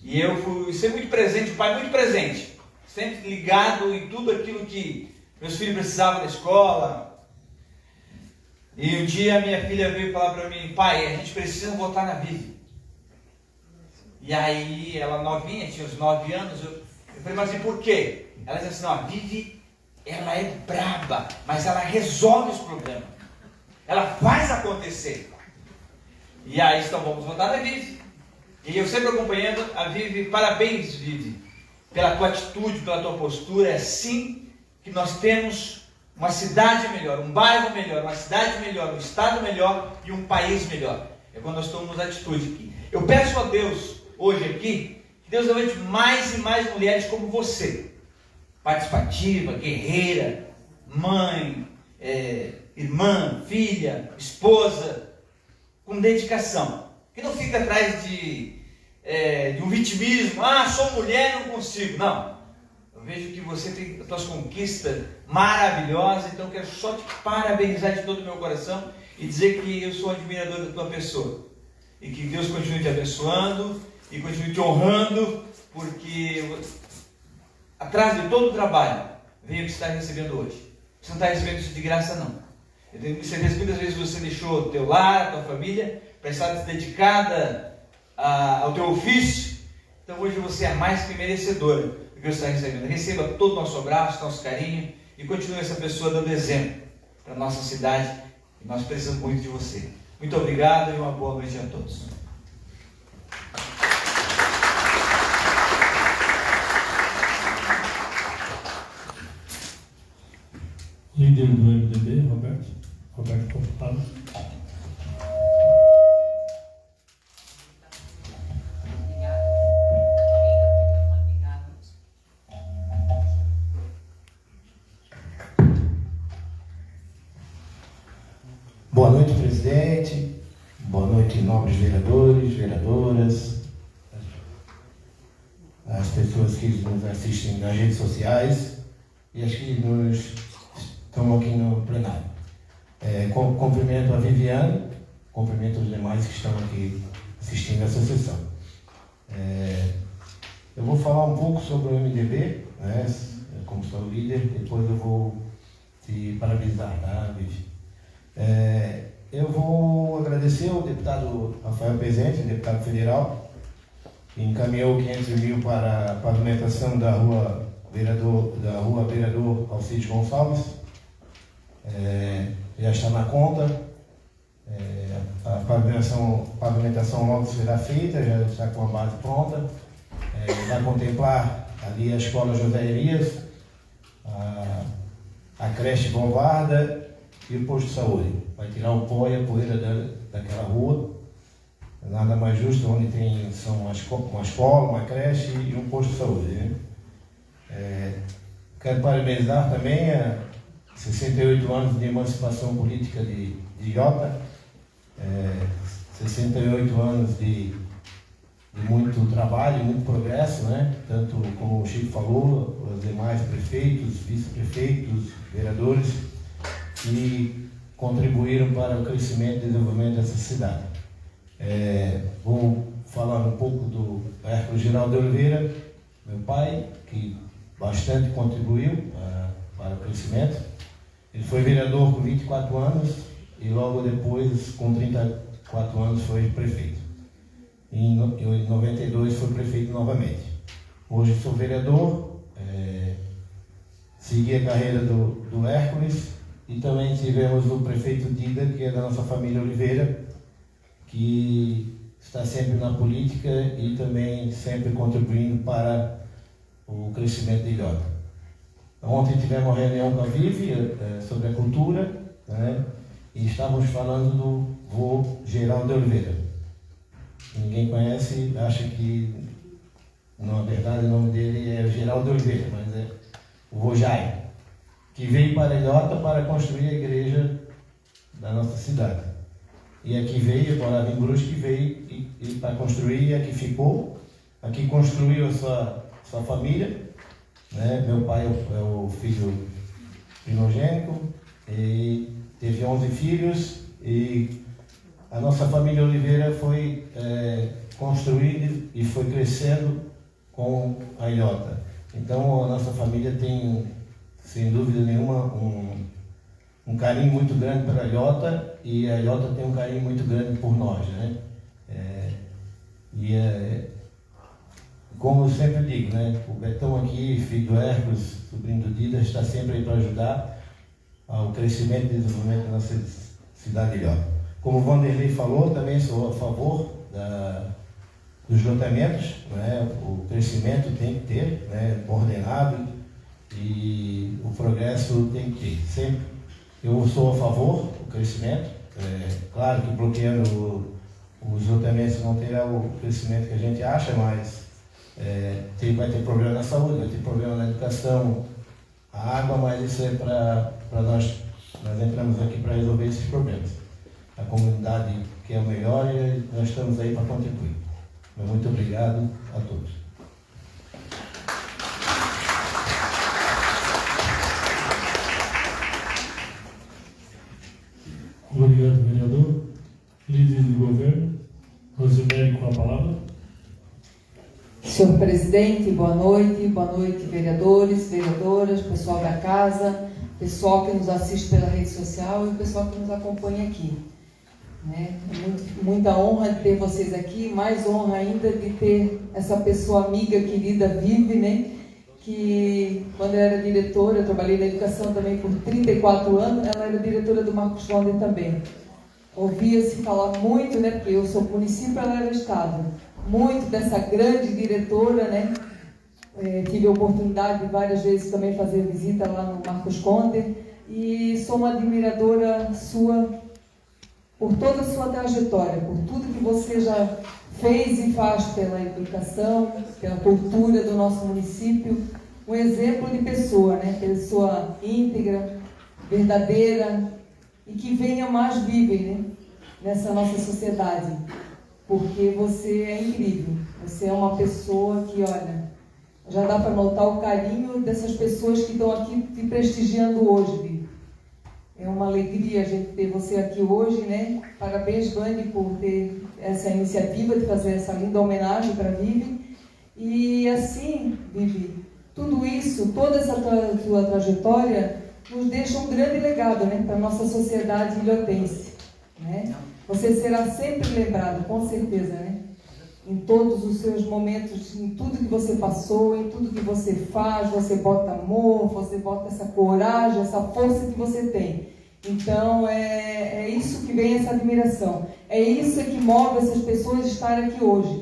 E eu fui ser muito presente, um pai muito presente. Sempre ligado em tudo aquilo que meus filhos precisavam da escola. E um dia a minha filha veio falar para mim, pai, a gente precisa votar na Vivi. E aí ela novinha, tinha uns 9 anos, eu falei, mas e por quê? Ela disse assim, não, a Vivi, ela é braba, mas ela resolve os problemas. Ela faz acontecer. E aí, então vamos votar na Vivi. E eu sempre acompanhando a Vivi. Parabéns, Vivi, pela tua atitude, pela tua postura. É assim que nós temos uma cidade melhor, um bairro melhor, uma cidade melhor, um estado melhor e um país melhor. É quando nós tomamos atitude aqui. Eu peço a Deus, hoje aqui, que Deus levante mais e mais mulheres como você. Participativa, guerreira, mãe, irmã, filha, esposa, com dedicação. Que não fica atrás de um vitimismo. Ah, sou mulher, não consigo. Não. Eu vejo que você tem as suas conquistas maravilhosas, então eu quero só te parabenizar de todo o meu coração e dizer que eu sou admirador da tua pessoa. E que Deus continue te abençoando e continue te honrando, porque atrás de todo o trabalho vem o que você está recebendo hoje. Você não está recebendo isso de graça, não. Eu tenho certeza que muitas vezes você deixou o teu lar, a tua família, para estar dedicada ao teu ofício. Então hoje você é mais que merecedora do que você está recebendo. Receba todo o nosso abraço, nosso carinho e continue essa pessoa dando exemplo para a nossa cidade. E nós precisamos muito de você. Muito obrigado e uma boa noite a todos. Líder do MDB, Roberto Popalo. noite, nobres vereadores, vereadoras, as pessoas que nos assistem nas redes sociais e as que estão aqui no plenário. Cumprimento a Viviane, cumprimento os demais que estão aqui assistindo essa sessão. Eu vou falar um pouco sobre o MDB, né, como sou o líder, depois eu vou te parabenizar, tá, Vivi? Eu vou agradecer ao deputado Rafael Pezente, deputado federal, que encaminhou 500 mil para a pavimentação da rua Vereador Alcides Gonçalves. Já está na conta. A pavimentação logo será feita, já está com a base pronta. Vai contemplar ali a Escola José Elias, a creche Bombarda e o posto de saúde. Vai tirar o pó e a poeira daquela rua. Nada mais justo, onde tem uma escola, uma creche e um posto de saúde, né? Quero parabenizar também a 68 anos de emancipação política de Ilhota, 68 anos de muito trabalho, muito progresso, né? Tanto como o Chico falou, os demais prefeitos, vice-prefeitos, vereadores, que contribuíram para o crescimento e desenvolvimento dessa cidade. Vou falar um pouco do Hércules Geraldo de Oliveira, meu pai, que bastante contribuiu para o crescimento. Ele foi vereador com 24 anos e logo depois, com 34 anos, foi prefeito. Em 92 foi prefeito novamente. Hoje sou vereador, segui a carreira do Hércules e também tivemos o prefeito Dida, que é da nossa família Oliveira, que está sempre na política e também sempre contribuindo para o crescimento de Ilhota. Ontem tivemos uma reunião com a Vivi sobre a cultura, né? E estávamos falando do vô Geraldo de Oliveira. Ninguém conhece, acha que, na verdade, o nome dele é Geraldo de Oliveira, mas é o vô Jair, que veio para Ilhota para construir a igreja da nossa cidade. E aqui veio, morava em Brusque, veio e para construir, e aqui ficou, aqui construiu a sua família, né? Meu pai é o filho primogênito, e teve 11 filhos, e a nossa família Oliveira foi construída e foi crescendo com a Ilhota. Então a nossa família tem, sem dúvida nenhuma, um carinho muito grande pela Ilhota, e a Ilhota tem um carinho muito grande por nós, né? Como eu sempre digo, né? O Betão aqui, filho do Hércules, sobrinho do Dida, está sempre aí para ajudar ao crescimento e desenvolvimento da nossa cidade de Ilhota. Como o Vanderlei falou, também sou a favor dos lotamentos, né? O crescimento tem que ter, né? Ordenado, e o progresso tem que ter. Sempre eu sou a favor do crescimento. Claro que bloqueando os lotamentos não terá o crescimento que a gente acha, mas vai ter problema na saúde, vai ter problema na educação, a água, mas isso é para nós. Nós entramos aqui para resolver esses problemas. A comunidade quer o melhor e nós estamos aí para contribuir. Muito obrigado a todos. Obrigado, vereador. Líder do governo, Rosemary, com a palavra. Senhor presidente, boa noite, vereadores, vereadoras, pessoal da casa, pessoal que nos assiste pela rede social e o pessoal que nos acompanha aqui. Muita honra de ter vocês aqui, mais honra ainda de ter essa pessoa amiga, querida, Vivi, né? Que quando eu era diretora, eu trabalhei na educação também por 34 anos, ela era diretora do Marcos Conde também. Ouvia-se falar muito, né? Porque eu sou município, ela era estado. Muito dessa grande diretora, né? Tive a oportunidade de várias vezes também fazer visita lá no Marcos Conde e sou uma admiradora sua por toda a sua trajetória, por tudo que você já fez e faz pela educação, pela cultura do nosso município. Um exemplo de pessoa, né? Pessoa íntegra, verdadeira e que venha mais Vivi, né? nessa nossa sociedade, porque você é incrível. Você é uma pessoa que, olha, já dá para notar o carinho dessas pessoas que estão aqui te prestigiando hoje, Vivi. É uma alegria a gente ter você aqui hoje, né? Parabéns, Vani, por ter essa iniciativa de fazer essa linda homenagem para a Vivi. E assim, Vivi, tudo isso, toda essa tua trajetória nos deixa um grande legado, né, para a nossa sociedade ilhotense, né? Você será sempre lembrado, com certeza, né? Em todos os seus momentos, em tudo que você passou, em tudo que você faz, você bota amor, você bota essa coragem, essa força que você tem. Então, é isso que vem essa admiração. É isso que move essas pessoas estarem aqui hoje,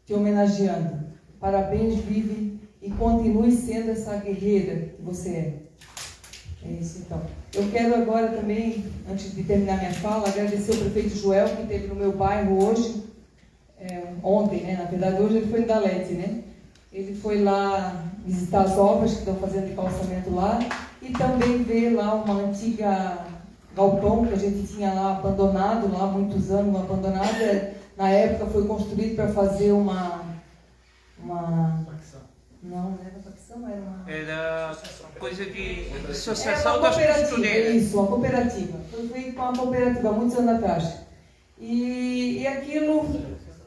te homenageando. Parabéns, Vivi, e continue sendo essa guerreira que você é. É isso, então. Eu quero agora também, antes de terminar minha fala, agradecer ao prefeito Joel, que esteve no meu bairro hoje, ontem, né? Na verdade, hoje ele foi em Dalete, né? Ele foi lá visitar as obras que estão fazendo de calçamento lá e também ver lá uma antiga galpão que a gente tinha lá abandonado, lá há muitos anos abandonada. Na época foi construído para fazer uma... Não era facção, era uma... Era coisa de associação das costureiras. Isso, uma cooperativa. Foi feito com uma cooperativa há muitos anos atrás. E aquilo,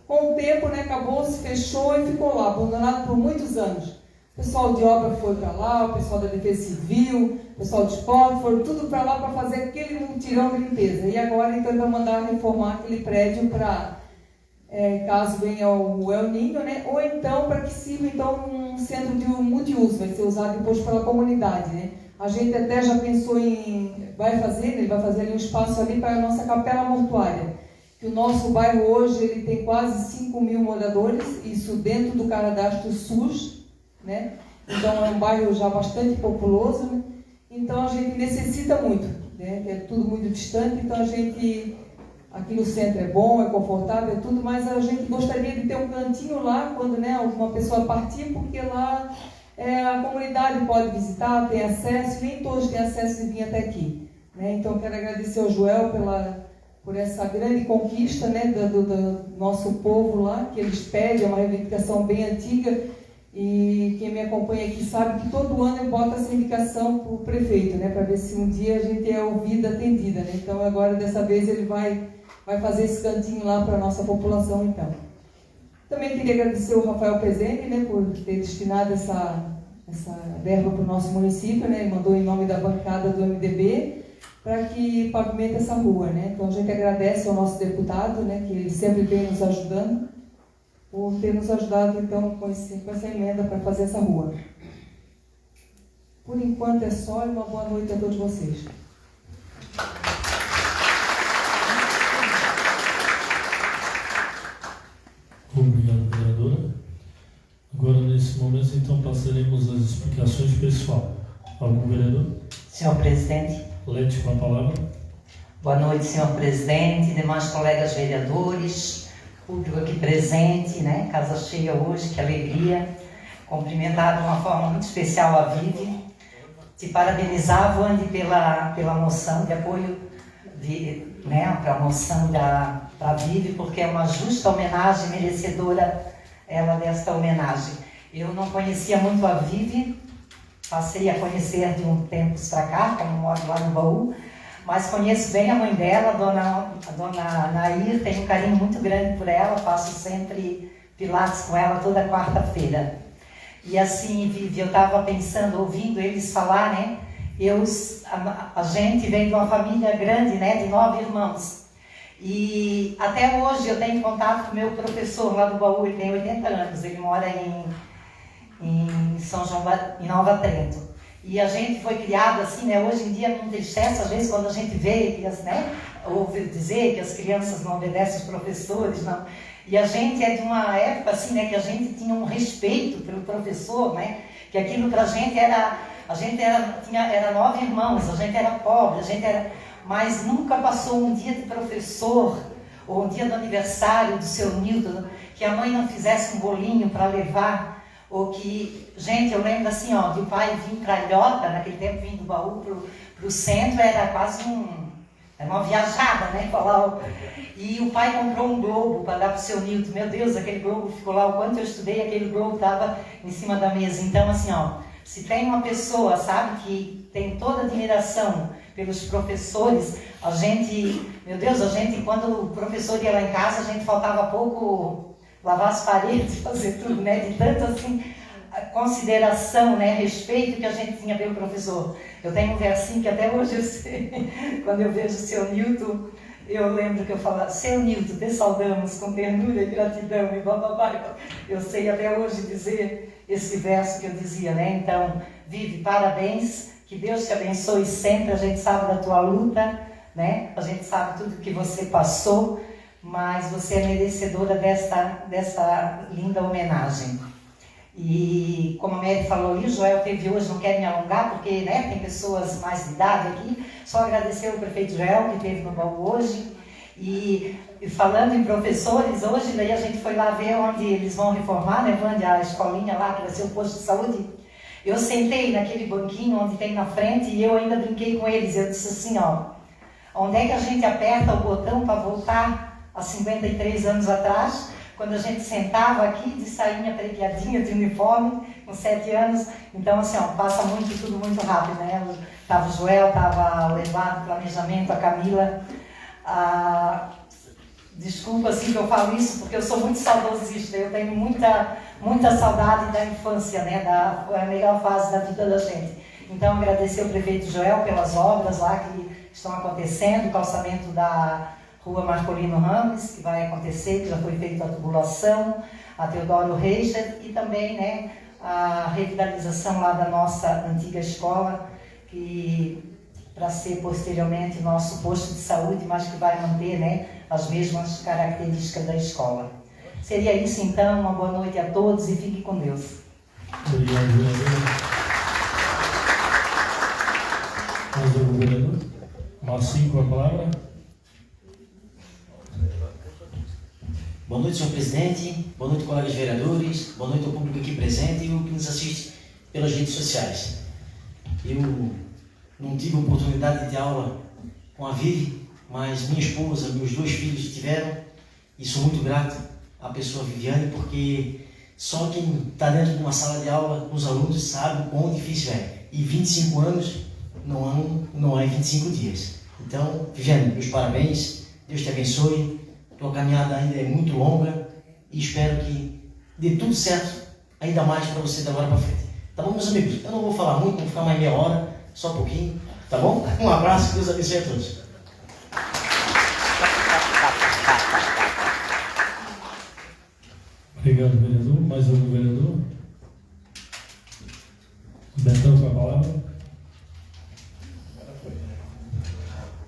com o tempo, né, acabou, se fechou e ficou lá, abandonado por muitos anos. O pessoal de obra foi para lá, o pessoal da Defesa Civil, o pessoal de esporte, foram tudo para lá para fazer aquele mutirão de limpeza. E agora, então, ele vai mandar reformar aquele prédio para... caso venha o El Niño, né? Ou então para que sirva então um centro de multiuso, vai ser usado depois pela comunidade, né? A gente até já pensou em, ele vai fazer ali um espaço ali para a nossa capela mortuária, que o nosso bairro hoje ele tem quase 5.000 moradores, isso dentro do cadastro SUS, né? Então é um bairro já bastante populoso, né? Então a gente necessita muito, né? É tudo muito distante, então a gente... Aqui no centro é bom, é confortável, é tudo, mas a gente gostaria de ter um cantinho lá quando, né, alguma pessoa partir, porque lá a comunidade pode visitar, tem acesso, nem todos têm acesso de vir até aqui, né? Então quero agradecer ao Joel por essa grande conquista, né, do nosso povo lá, que eles pedem, é uma reivindicação bem antiga, e quem me acompanha aqui sabe que todo ano eu boto essa indicação para o prefeito, né, para ver se um dia a gente é ouvida, atendida, né? Então agora dessa vez ele vai fazer esse cantinho lá para a nossa população, então. Também queria agradecer o Rafael Pezene, né, por ter destinado essa verba para o nosso município, né? Ele mandou em nome da bancada do MDB para que pavimente essa rua, né? Então a gente agradece ao nosso deputado, né, que ele sempre vem nos ajudando, por ter nos ajudado então com essa emenda para fazer essa rua. Por enquanto é só, e uma boa noite a todos vocês. Obrigado, vereadora. Agora, nesse momento, então, passaremos às explicações pessoal. Algum vereador? Senhor presidente. Lete com a palavra. Boa noite, senhor presidente, demais colegas vereadores, público aqui presente, né? Casa cheia hoje, que alegria. Cumprimentar de uma forma muito especial a Vivi. Te parabenizar, Vande, pela moção de apoio, para a moção para a Vivi, porque é uma justa homenagem, merecedora ela desta homenagem. Eu não conhecia muito a Vivi, passei a conhecer de um tempo para cá, como moro lá no Baú, mas conheço bem a mãe dela, a dona Nair, tenho um carinho muito grande por ela, faço sempre pilates com ela toda quarta-feira. E assim, Vivi, eu estava pensando, ouvindo eles falar, né? A gente vem de uma família grande, né? De 9 irmãos. E até hoje eu tenho contato com o meu professor lá do Baú, ele tem 80 anos, ele mora em São João, em Nova Trento. E a gente foi criado assim, né? Hoje em dia não entristece, às vezes, quando a gente vê, né? Ouve dizer que as crianças não obedecem os professores, não. E a gente é de uma época assim, né? Que a gente tinha um respeito pelo professor, né? Que aquilo pra gente era... A gente era 9 irmãos, a gente era pobre, mas nunca passou um dia de professor, ou um dia do aniversário do seu Nilton, que a mãe não fizesse um bolinho para levar, ou que... Gente, eu lembro assim, ó, de o pai vir para Ilhota, naquele tempo vindo do Baú para o centro, era quase Era uma viajada, né? E o pai comprou um globo para dar para o seu Nilton. Meu Deus, aquele globo ficou lá. O quanto eu estudei, aquele globo estava em cima da mesa. Então, assim, se tem uma pessoa, sabe, que tem toda admiração pelos professores, a gente, meu Deus, quando o professor ia lá em casa, a gente faltava pouco lavar as paredes, fazer tudo, né? De tanto, assim, consideração, né? Respeito que a gente tinha pelo professor. Eu tenho um versinho que até hoje eu sei, quando eu vejo o seu Nilton, eu lembro que eu falava: seu Nilton, te saudamos com ternura e gratidão e bababá. Eu sei até hoje dizer esse verso que eu dizia, né? Então, Vivi, parabéns, que Deus te abençoe sempre. A gente sabe da tua luta, né? A gente sabe tudo que você passou, mas você é merecedora dessa linda homenagem. E como a Mary falou ali, o Joel teve hoje, não quero me alongar, porque, né, tem pessoas mais de idade aqui, só agradecer ao prefeito Joel que teve no baú hoje. E falando em professores, hoje daí a gente foi lá ver onde eles vão reformar, né, Vânia, a escolinha lá, que vai ser o posto de saúde. Eu sentei naquele banquinho onde tem na frente e eu ainda brinquei com eles. Eu disse assim, onde é que a gente aperta o botão para voltar a 53 anos atrás? Quando a gente sentava aqui de sainha preguiadinha, de uniforme, com 7 anos. Então, assim, passa tudo muito rápido, né? Tava o Joel, tava o Eduardo, planejamento, a Camila. Desculpa, assim, que eu falo isso, porque eu sou muito saudosista. Eu tenho muita saudade da infância, né? Foi a melhor fase da vida da gente. Então, agradecer ao prefeito Joel pelas obras lá que estão acontecendo, o calçamento da Rua Marcolino Ramos, que vai acontecer, que já foi feita a tubulação, a Teodoro Reicher, e também, né, a revitalização lá da nossa antiga escola, que para ser posteriormente nosso posto de saúde, mas que vai manter, né, as mesmas características da escola. Seria isso então, uma boa noite a todos e fique com Deus. Obrigado, vereador. Mais algum vereador? Marcinho com a palavra. Boa noite, senhor presidente, boa noite, colegas vereadores, boa noite ao público aqui presente e o que nos assiste pelas redes sociais. Eu não tive a oportunidade de ter aula com a Vivi, mas minha esposa, meus 2 filhos tiveram, e sou muito grato à pessoa Viviane, porque só quem está dentro de uma sala de aula, os alunos, sabe o quão difícil é. E 25 anos não é 25 dias. Então, Viviane, meus parabéns, Deus te abençoe. Tua caminhada ainda é muito longa e espero que dê tudo certo, ainda mais para você da agora para frente. Tá bom, meus amigos? Eu não vou falar muito, vou ficar mais meia hora, só um pouquinho, tá bom? Um abraço, Deus abençoe a todos. Obrigado, vereador. Mais algum vereador? Betão com a palavra.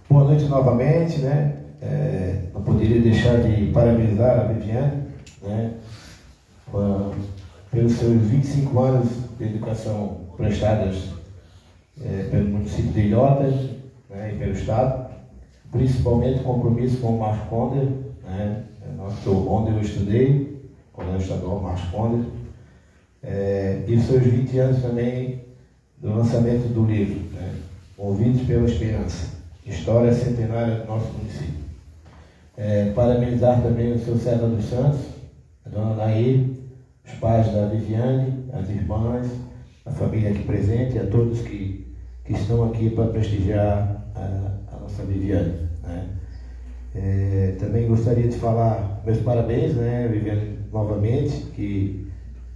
Boa noite novamente, né? Não poderia deixar de parabenizar a Viviane, né, pelos seus 25 anos de educação prestadas pelo município de Ilhotas, né, e pelo Estado, principalmente o compromisso com o Marcos Conder, né, onde eu estudei, Colégio Estadual Marcos Conder, e os seus 20 anos também do lançamento do livro, né, Movidos pela Esperança, História Centenária do nosso município. Parabenizar também o seu César dos Santos, a dona Nair, os pais da Viviane, as irmãs, a família aqui presente, a todos que estão aqui para prestigiar a nossa Viviane, né? Também gostaria de falar meus parabéns, né, Viviane, novamente, que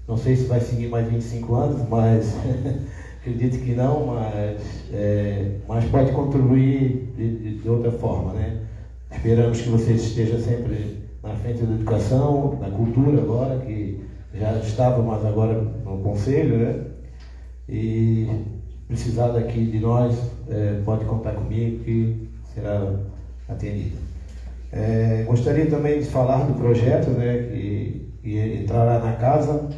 não sei se vai seguir mais 25 anos, mas acredito que não, mas pode contribuir de outra forma, né? Esperamos que você esteja sempre na frente da educação, da cultura agora, que já estava, mas agora no conselho, né? E precisar daqui de nós, pode contar comigo que será atendido. Gostaria também de falar do projeto, né, que entrará na casa,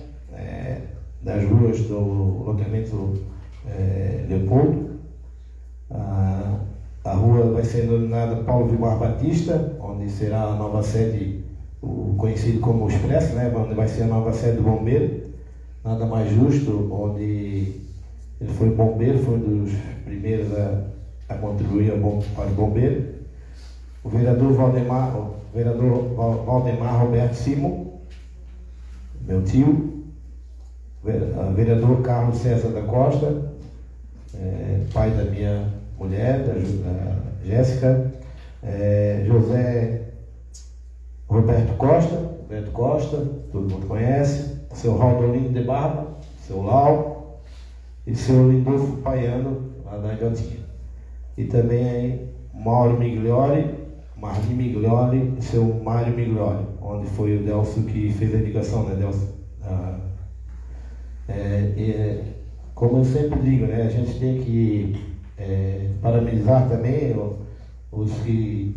das ruas do loteamento Leopoldo. A rua vai ser denominada Paulo Vilmar Batista, onde será a nova sede, o conhecido como Expresso, né, onde vai ser a nova sede do bombeiro. Nada mais justo, onde ele foi bombeiro, foi um dos primeiros a contribuir para o bombeiro. o vereador Valdemar Roberto Simon, meu tio, o vereador Carlos César da Costa, pai da minha mulher, da Jéssica, José Roberto Costa, todo mundo conhece, seu Raudolino de Barba, seu Lau e seu Lindolfo Paiano, lá da Ilhotinha. E também Marli Miglioli e seu Mário Miglioli, onde foi o Delcio que fez a ligação, né, Delcio? Como eu sempre digo, né, a gente tem que parabenizar também os que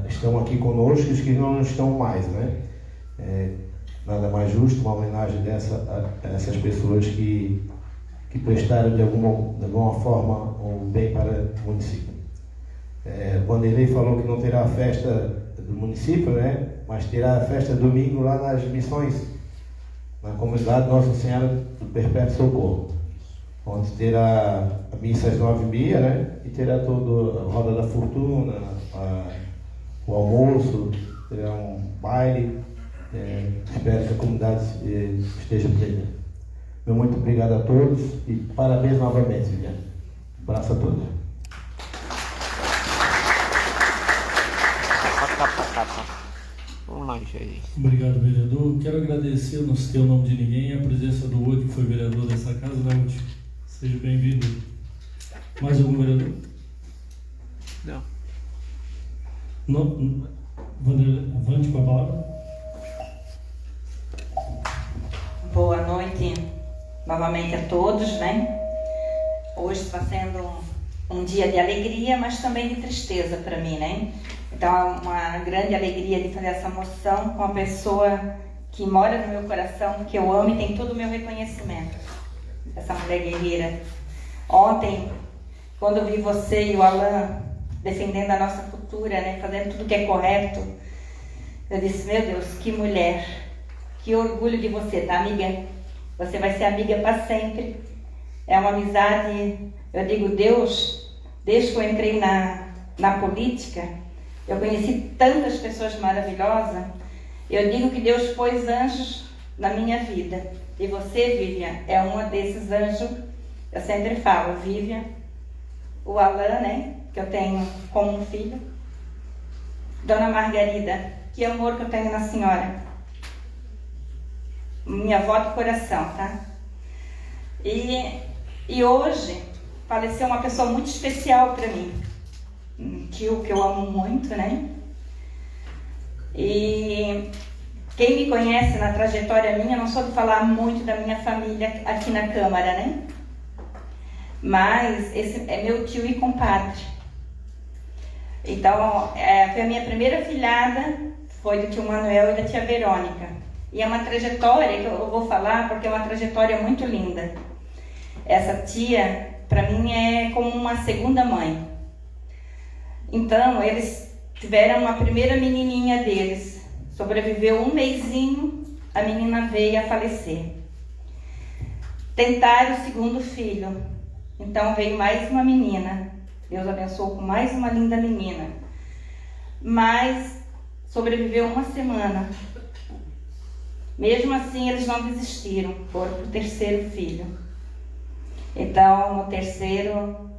estão aqui conosco e os que não estão mais, né? Nada mais justo uma homenagem a essas pessoas que prestaram de alguma forma um bem para o município. Vanderlei falou que não terá a festa do município, né? Mas terá a festa domingo lá nas missões, na comunidade Nossa Senhora do Perpétuo Socorro, onde terá a missa às 9h30, né? E terá toda a roda da fortuna, o almoço, terá um baile. Espero que a comunidade esteja presente. Meu muito obrigado a todos e parabéns novamente, Viviane. Um abraço a todos. Vamos lá, gente. Obrigado, vereador. Quero agradecer, não citei o nome de ninguém, a presença do outro que foi vereador dessa casa, né, Uti? Seja bem-vindo. Mais algum vereador? Não. Não? Avante com a palavra. Boa noite novamente a todos, né? Hoje está sendo um dia de alegria, mas também de tristeza para mim, né? Então é uma grande alegria de fazer essa moção com uma pessoa que mora no meu coração, que eu amo e tem todo o meu reconhecimento. Essa mulher guerreira. Ontem, quando eu vi você e o Alan defendendo a nossa cultura, né? Fazendo tudo que é correto, eu disse, meu Deus, que mulher. Que orgulho de você, tá, amiga? Você vai ser amiga para sempre. É uma amizade, eu digo, Deus, desde que eu entrei na política, eu conheci tantas pessoas maravilhosas. Eu digo que Deus pôs anjos na minha vida. E você, Vivian, é uma desses anjos. Eu sempre falo, Vivian, o Alan, né, que eu tenho como um filho. Dona Margarida, que amor que eu tenho na senhora. Minha avó do coração, tá? E hoje faleceu uma pessoa muito especial para mim, um tio que eu amo muito, né? E quem me conhece na trajetória minha, não sou de falar muito da minha família aqui na Câmara, né? Mas esse é meu tio e compadre. Então, foi a minha primeira filhada, foi do tio Manuel e da tia Verônica. E é uma trajetória que eu vou falar porque é uma trajetória muito linda. Essa tia, para mim, é como uma segunda mãe. Então, eles tiveram a primeira menininha deles. Sobreviveu um mesinho, a menina veio a falecer. Tentaram o segundo filho. Então, veio mais uma menina. Deus abençoou com mais uma linda menina. Mas sobreviveu uma semana. Mesmo assim, eles não desistiram, foram para o terceiro filho. Então, no terceiro,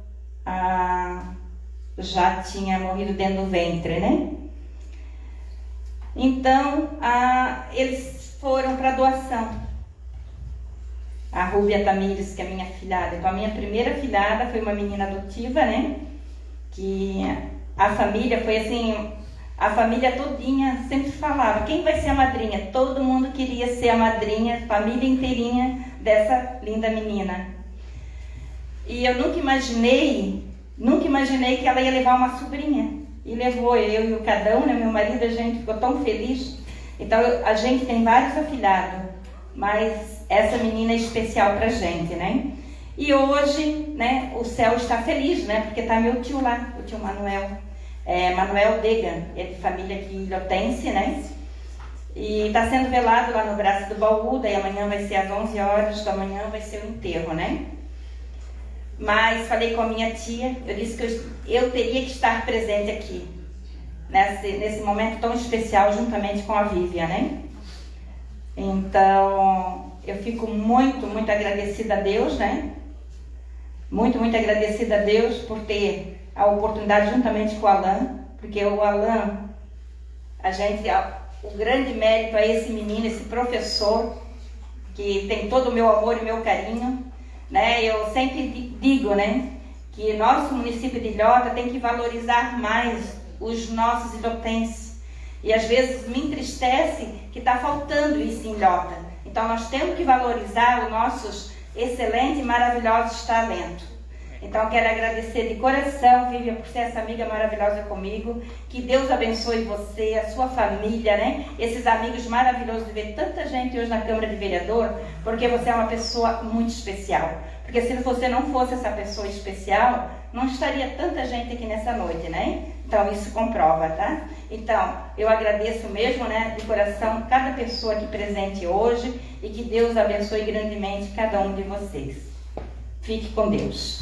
já tinha morrido dentro do ventre, né? Então, eles foram para doação. A Rúbia Tamires, que é minha filhada. Então, a minha primeira filhada foi uma menina adotiva, né? Que a família foi assim... A família todinha sempre falava, quem vai ser a madrinha? Todo mundo queria ser a madrinha, família inteirinha dessa linda menina. E eu nunca imaginei que ela ia levar uma sobrinha. E levou eu e o Cadão, né, meu marido, a gente ficou tão feliz. Então a gente tem vários afilhados, mas essa menina é especial pra gente, né? E hoje, né, o céu está feliz, né? Porque tá meu tio lá, o tio Manuel. Manuel Degan, é de família aqui ilhotense, né? E está sendo velado lá no Braço do Baú, daí amanhã vai ser às 11 horas da manhã, vai ser o enterro, né? Mas falei com a minha tia, eu disse que eu teria que estar presente aqui. nesse momento tão especial juntamente com a Vivian, né? Então, eu fico muito, muito agradecida a Deus, né? Muito, muito agradecida a Deus por ter a oportunidade juntamente com o Alan, porque o Alan, o grande mérito a esse menino, esse professor, que tem todo o meu amor e o meu carinho, né? Eu sempre digo, né, que nosso município de Ilhota tem que valorizar mais os nossos ilhotenses. E às vezes me entristece que está faltando isso em Ilhota. Então nós temos que valorizar os nossos excelentes e maravilhosos talentos. Então quero agradecer de coração, Vivian, por ser essa amiga maravilhosa comigo. Que Deus abençoe você, a sua família, né? Esses amigos maravilhosos de ver tanta gente hoje na Câmara de Vereador, porque você é uma pessoa muito especial. Porque se você não fosse essa pessoa especial, não estaria tanta gente aqui nessa noite, né? Então isso comprova, tá? Então eu agradeço mesmo, né, de coração, cada pessoa aqui presente hoje, e que Deus abençoe grandemente cada um de vocês. Fique com Deus.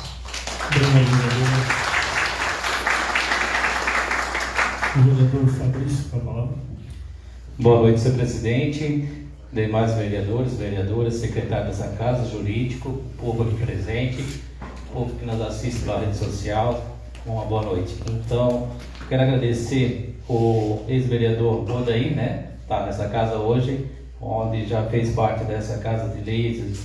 O vereador Fabrício, com a palavra. Boa noite, senhor presidente, demais vereadores, vereadoras, secretário dessa casa, jurídico, povo aqui presente, povo que nos assiste pela rede social, uma boa noite. Então, quero agradecer o ex-vereador Bodaí, né, está nessa casa hoje, onde já fez parte dessa casa de leis.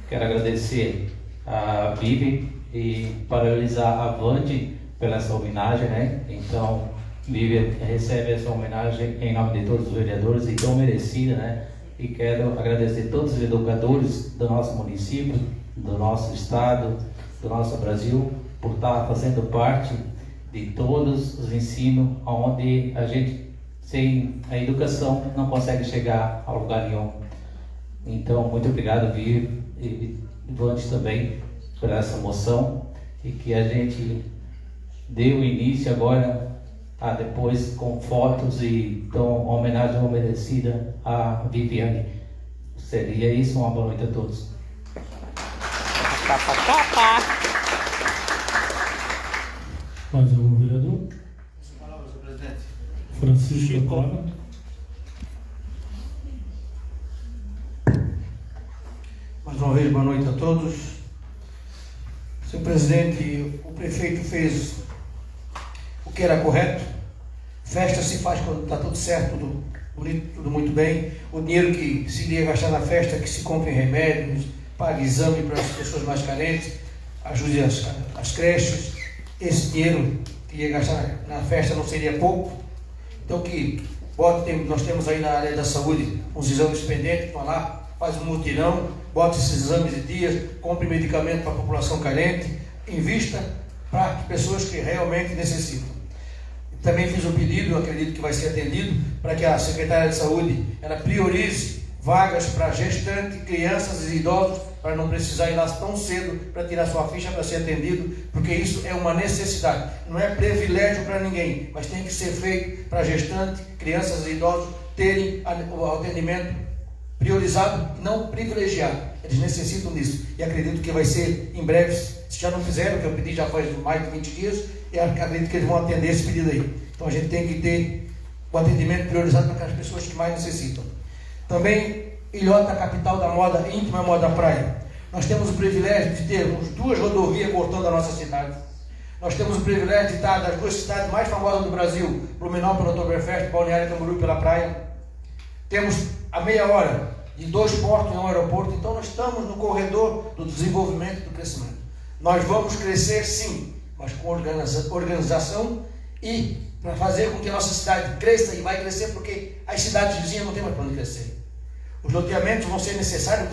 Quero agradecer a Vivi e parabenizar a Vande pela essa homenagem, né? Então, Vivi recebe essa homenagem em nome de todos os vereadores, e tão merecida, né? E quero agradecer todos os educadores do nosso município, do nosso estado, do nosso Brasil, por estar fazendo parte de todos os ensinos, onde a gente, sem a educação, não consegue chegar a lugar nenhum. Então, muito obrigado, Vivi, e Vande também, por essa moção, e que a gente dê o início agora, depois com fotos e então homenagem merecida a Viviane. Seria isso, uma boa noite a todos. Mais algum vereador? Palavras, senhor presidente. Francisco, com a palavra. Mais uma vez, boa noite a todos. Senhor presidente, o prefeito fez o que era correto. Festa se faz quando está tudo certo, tudo bonito, tudo muito bem. O dinheiro que se iria gastar na festa, que se compre remédios, pague exame para as pessoas mais carentes, ajude as creches. Esse dinheiro que ia gastar na festa não seria pouco. Então nós temos aí na área da saúde uns exames pendentes, vão lá, faz um mutirão, bota esses exames de dias, compre medicamento para a população carente, invista para pessoas que realmente necessitam. Também fiz um pedido, acredito que vai ser atendido, para que a secretária de saúde ela priorize vagas para gestantes, crianças e idosos, para não precisar ir lá tão cedo para tirar sua ficha para ser atendido, porque isso é uma necessidade, não é privilégio para ninguém, mas tem que ser feito para gestantes, crianças e idosos terem o atendimento priorizado e não privilegiado. Eles necessitam disso, e acredito que vai ser em breve. Se já não fizeram, que eu pedi já faz mais de 20 dias, e acredito que eles vão atender esse pedido aí. Então a gente tem que ter o atendimento priorizado para aquelas pessoas que mais necessitam. Também Ilhota, capital da moda íntima e moda praia. Nós temos o privilégio de termos 2 rodovias cortando a nossa cidade. Nós temos o privilégio de estar das 2 cidades mais famosas do Brasil, Blumenau pelo Oktoberfest, Balneário Camboriú pela praia. Temos a meia hora de 2 portos e um aeroporto. Então nós estamos no corredor do desenvolvimento e do crescimento. Nós vamos crescer sim, mas com organização e para fazer com que a nossa cidade cresça, e vai crescer porque as cidades vizinhas não têm mais para onde crescer. Os loteamentos vão ser necessários,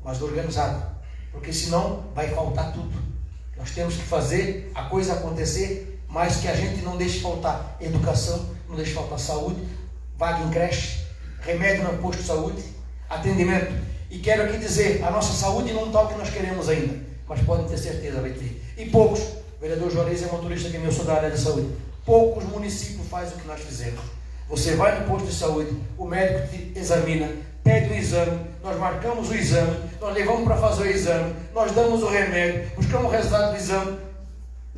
mas organizados, porque senão vai faltar tudo. Nós temos que fazer a coisa acontecer, mas que a gente não deixe faltar educação, não deixe faltar saúde, vaga em creche, remédio no posto de saúde, atendimento. E quero aqui dizer, a nossa saúde não está o que nós queremos ainda, mas podem ter certeza, vai ter. E poucos, o vereador Juarez é motorista que eu sou da área de saúde, poucos municípios fazem o que nós fizemos. Você vai no posto de saúde, o médico te examina, pede o exame, nós marcamos o exame, nós levamos para fazer o exame, nós damos o remédio, buscamos o resultado do exame,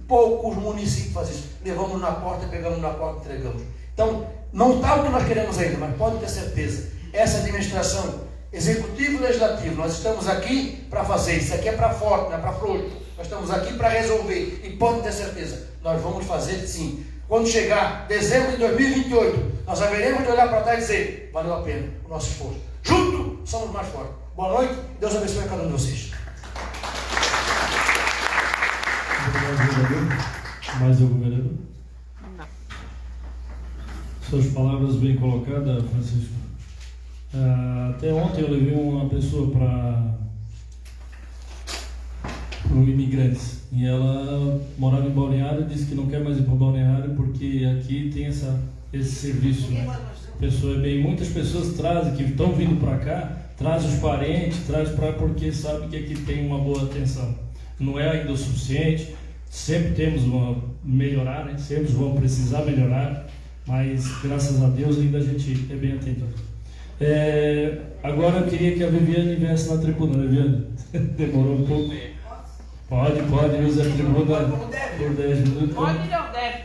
poucos municípios fazem isso. Levamos na porta, pegamos na porta, entregamos. Então, não está o que nós queremos ainda, mas pode ter certeza, essa administração, executivo e legislativo, nós estamos aqui para fazer, isso aqui é para forte, não é para frouxo. Nós estamos aqui para resolver, e pode ter certeza, nós vamos fazer sim. Quando chegar dezembro de 2028, nós haveremos de olhar para trás e dizer, valeu a pena o nosso esforço. Juntos somos mais fortes. Boa noite, Deus abençoe a cada um de vocês. Obrigado, vereador. Mais algum vereador? Não. Suas palavras bem colocadas, Francisco. Até ontem eu levei uma pessoa para imigrantes e ela morava em Balneário e disse que não quer mais ir para Balneário porque aqui tem esse serviço, né? Muitas pessoas trazem, que estão vindo para cá, trazem os parentes, trazem porque sabem que aqui tem uma boa atenção. Não é ainda o suficiente, sempre temos uma melhorar, né? Sempre vamos precisar melhorar, mas graças a Deus ainda a gente é bem atendido. Agora eu queria que a Viviane viesse na tribuna, né, Viviane? Demorou um pouco. Pode, usa a tribuna por 10 minutos. Pode não, deve.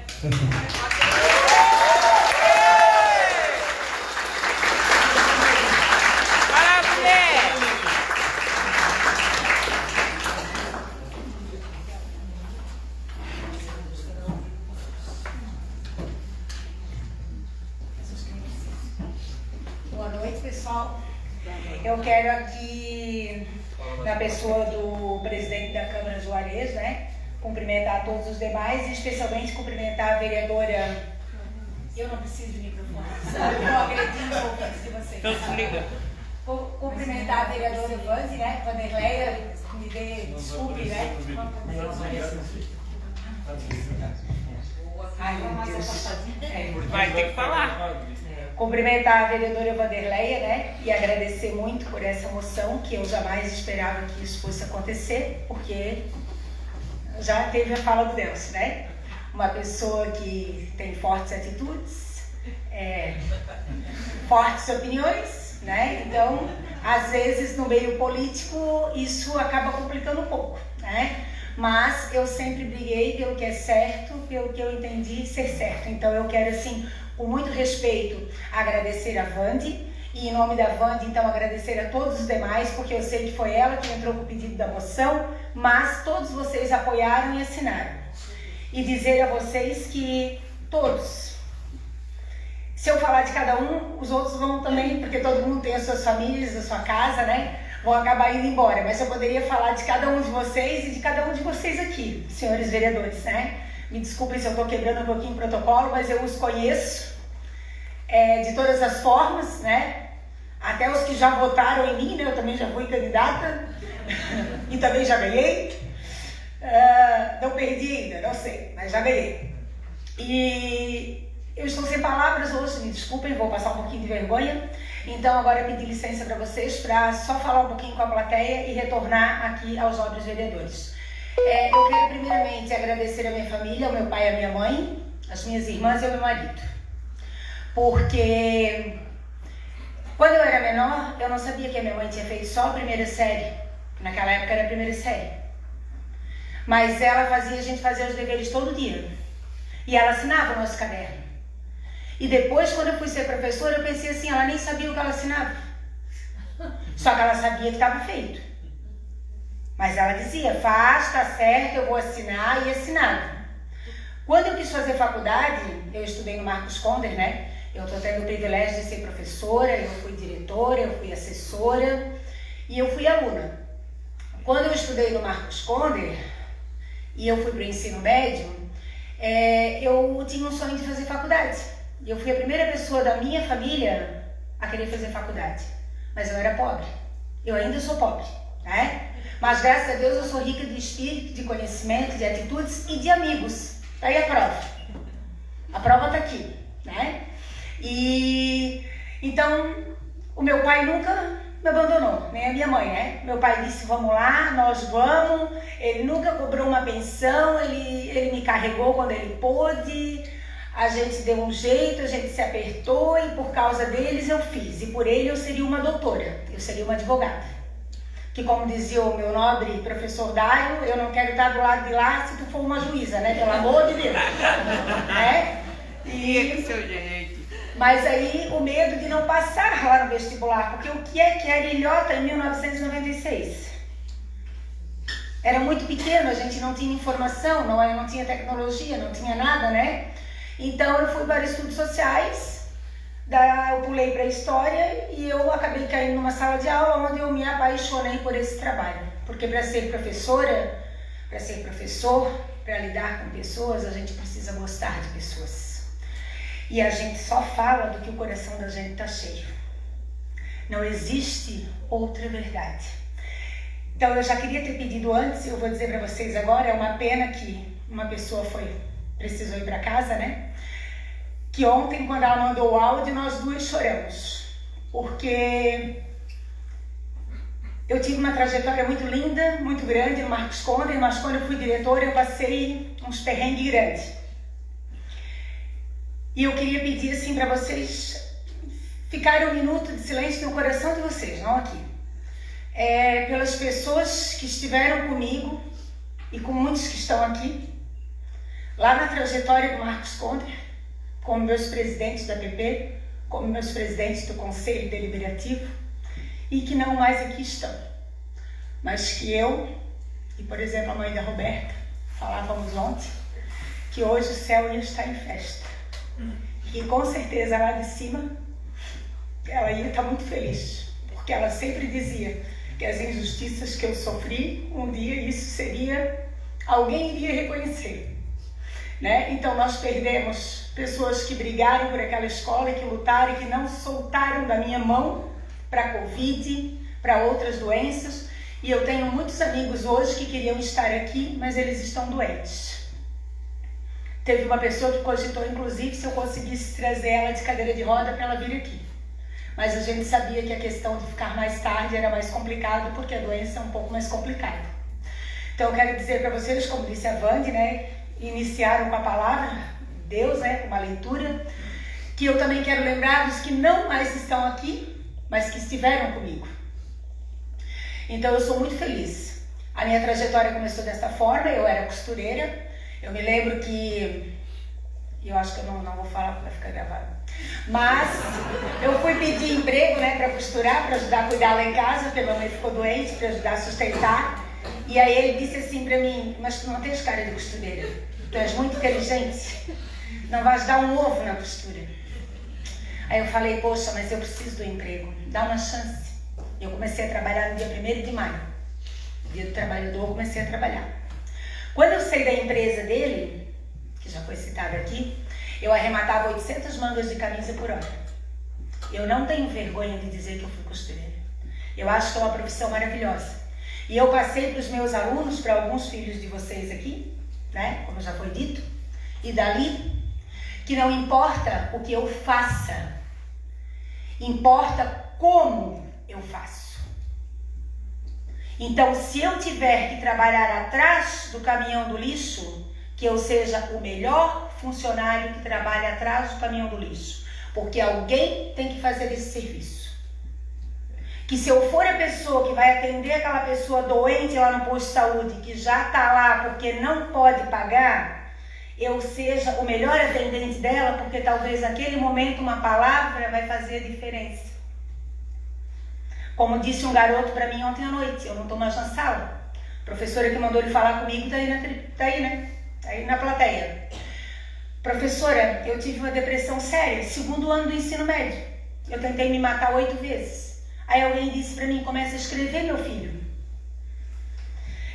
Boa noite, pessoal. Eu quero aqui, na pessoa do presidente da Câmara Juarez, né, cumprimentar todos os demais e especialmente cumprimentar a vereadora. Eu não preciso de microfone, sabe? Eu estou agredindo os ouvintes de vocês. Então desliga. Cumprimentar a vereadora Vande, né, Vanderleia, me dê desculpe, né? Ai, meu Deus. Vai ter que falar. Cumprimentar a vereadora Vanderleia, né, e agradecer muito por essa moção, que eu jamais esperava que isso fosse acontecer, porque já teve a fala do Delcio, né? Uma pessoa que tem fortes atitudes, fortes opiniões, né? Então, às vezes, no meio político, isso acaba complicando um pouco, né? Mas eu sempre briguei pelo que é certo, pelo que eu entendi ser certo. Então, eu quero, assim, com muito respeito, agradecer a Vande, e em nome da Vande, então, agradecer a todos os demais, porque eu sei que foi ela que entrou com o pedido da moção, mas todos vocês apoiaram e assinaram. E dizer a vocês que todos, se eu falar de cada um, os outros vão também, porque todo mundo tem as suas famílias, a sua casa, né? Vão acabar indo embora, mas eu poderia falar de cada um de vocês e de cada um de vocês aqui, senhores vereadores, né? Me desculpem se eu estou quebrando um pouquinho o protocolo, mas eu os conheço de todas as formas, né? Até os que já votaram em mim, né? Eu também já fui candidata e também já ganhei. Não perdi ainda, não sei, mas já ganhei. E eu estou sem palavras hoje, me desculpem, vou passar um pouquinho de vergonha. Então agora eu pedi licença para vocês para só falar um pouquinho com a plateia e retornar aqui aos nobres vereadores. Eu quero primeiramente agradecer a minha família, ao meu pai e à minha mãe, as minhas irmãs e ao meu marido. Porque quando eu era menor, eu não sabia que a minha mãe tinha feito só a primeira série. Naquela época era a primeira série. Mas ela fazia a gente fazer os deveres todo dia. E ela assinava o nosso caderno. E depois, quando eu fui ser professora, eu pensei assim, ela nem sabia o que ela assinava. Só que ela sabia que estava feito. Mas ela dizia, faz, tá certo, eu vou assinar, e assinava. Quando eu quis fazer faculdade, eu estudei no Marcos Conder, né? Eu estou tendo o privilégio de ser professora, eu fui diretora, eu fui assessora e eu fui aluna. Quando eu estudei no Marcos Conder e eu fui para o ensino médio, eu tinha um sonho de fazer faculdade. E eu fui a primeira pessoa da minha família a querer fazer faculdade. Mas eu era pobre. Eu ainda sou pobre, né? Mas graças a Deus eu sou rica de espírito, de conhecimento, de atitudes e de amigos. Aí a prova. A prova está aqui, né? E então o meu pai nunca me abandonou, nem a minha mãe, né? Meu pai disse, vamos lá, nós vamos. Ele nunca cobrou uma pensão, ele me carregou quando ele pôde. A gente deu um jeito, a gente se apertou e por causa deles eu fiz. E por ele eu seria uma doutora, eu seria uma advogada. que, como dizia o meu nobre professor Dário, eu não quero estar do lado de lá se tu for uma juíza, né? Pelo amor de Deus. Né? Mas aí o medo de não passar lá no vestibular, porque o que era ilhota em 1996? Era muito pequeno, a gente não tinha informação, não tinha tecnologia, não tinha nada, né? Então eu fui para estudos sociais, daí eu pulei para a história e eu acabei caindo numa sala de aula onde eu me apaixonei por esse trabalho. Porque para ser professora, para ser professor, para lidar com pessoas, a gente precisa gostar de pessoas. E a gente só fala do que o coração da gente está cheio. Não existe outra verdade. Então eu já queria ter pedido antes, eu vou dizer para vocês agora, é uma pena que uma pessoa precisou ir para casa, né? Que ontem, quando ela mandou o áudio, nós duas choramos. Porque eu tive uma trajetória muito linda, muito grande no Marcos Conder, mas quando eu fui diretora eu passei uns perrengues grandes. E eu queria pedir assim para vocês ficarem um minuto de silêncio no coração de vocês, não aqui. Pelas pessoas que estiveram comigo e com muitos que estão aqui, lá na trajetória do Marcos Conder, como meus presidentes da PP, como meus presidentes do Conselho Deliberativo, e que não mais aqui estão. Mas que eu, e por exemplo a mãe da Roberta, falávamos ontem, que hoje o céu ia estar em festa. E com certeza lá de cima, ela ia estar muito feliz, porque ela sempre dizia que as injustiças que eu sofri, um dia isso alguém iria reconhecer. Né? Então nós perdemos pessoas que brigaram por aquela escola e que lutaram e que não soltaram da minha mão para a Covid, para outras doenças. E eu tenho muitos amigos hoje que queriam estar aqui, mas eles estão doentes. Teve uma pessoa que cogitou, inclusive, se eu conseguisse trazer ela de cadeira de roda para ela vir aqui. Mas a gente sabia que a questão de ficar mais tarde era mais complicado, porque a doença é um pouco mais complicada. Então eu quero dizer para vocês, como disse a Vande, né, iniciaram com a palavra Deus, né, uma leitura, que eu também quero lembrar dos que não mais estão aqui, mas que estiveram comigo. Então eu sou muito feliz. A minha trajetória começou desta forma, eu era costureira. Eu me lembro que, eu acho que eu não vou falar porque vai ficar gravado, mas eu fui pedir emprego, né, para costurar, para ajudar a cuidar lá em casa, porque minha mãe ficou doente, para ajudar a sustentar. E aí ele disse assim para mim, mas tu não tens cara de costureira, tu és muito inteligente, não vais dar um ovo na costura. Aí eu falei, poxa, mas eu preciso do emprego, dá uma chance. Eu comecei a trabalhar no dia 1º de maio, dia do trabalhador, eu comecei a trabalhar. Quando eu saí da empresa dele, que já foi citado aqui, eu arrematava 800 mangas de camisa por hora. Eu não tenho vergonha de dizer que eu fui costureira. Eu acho que é uma profissão maravilhosa. E eu passei para os meus alunos, para alguns filhos de vocês aqui, né, como já foi dito, e dali, que não importa o que eu faça, importa como eu faço. Então, se eu tiver que trabalhar atrás do caminhão do lixo, que eu seja o melhor funcionário que trabalha atrás do caminhão do lixo, porque alguém tem que fazer esse serviço. Que se eu for a pessoa que vai atender aquela pessoa doente lá no posto de saúde, que já está lá porque não pode pagar, eu seja o melhor atendente dela, porque talvez naquele momento uma palavra vai fazer a diferença. Como disse um garoto para mim ontem à noite, eu não estou mais na sala. A professora que mandou ele falar comigo está aí, né? Tá aí na plateia. Professora, eu tive uma depressão séria, 2º ano do ensino médio. Eu tentei me matar 8 vezes. Aí alguém disse para mim, começa a escrever, meu filho.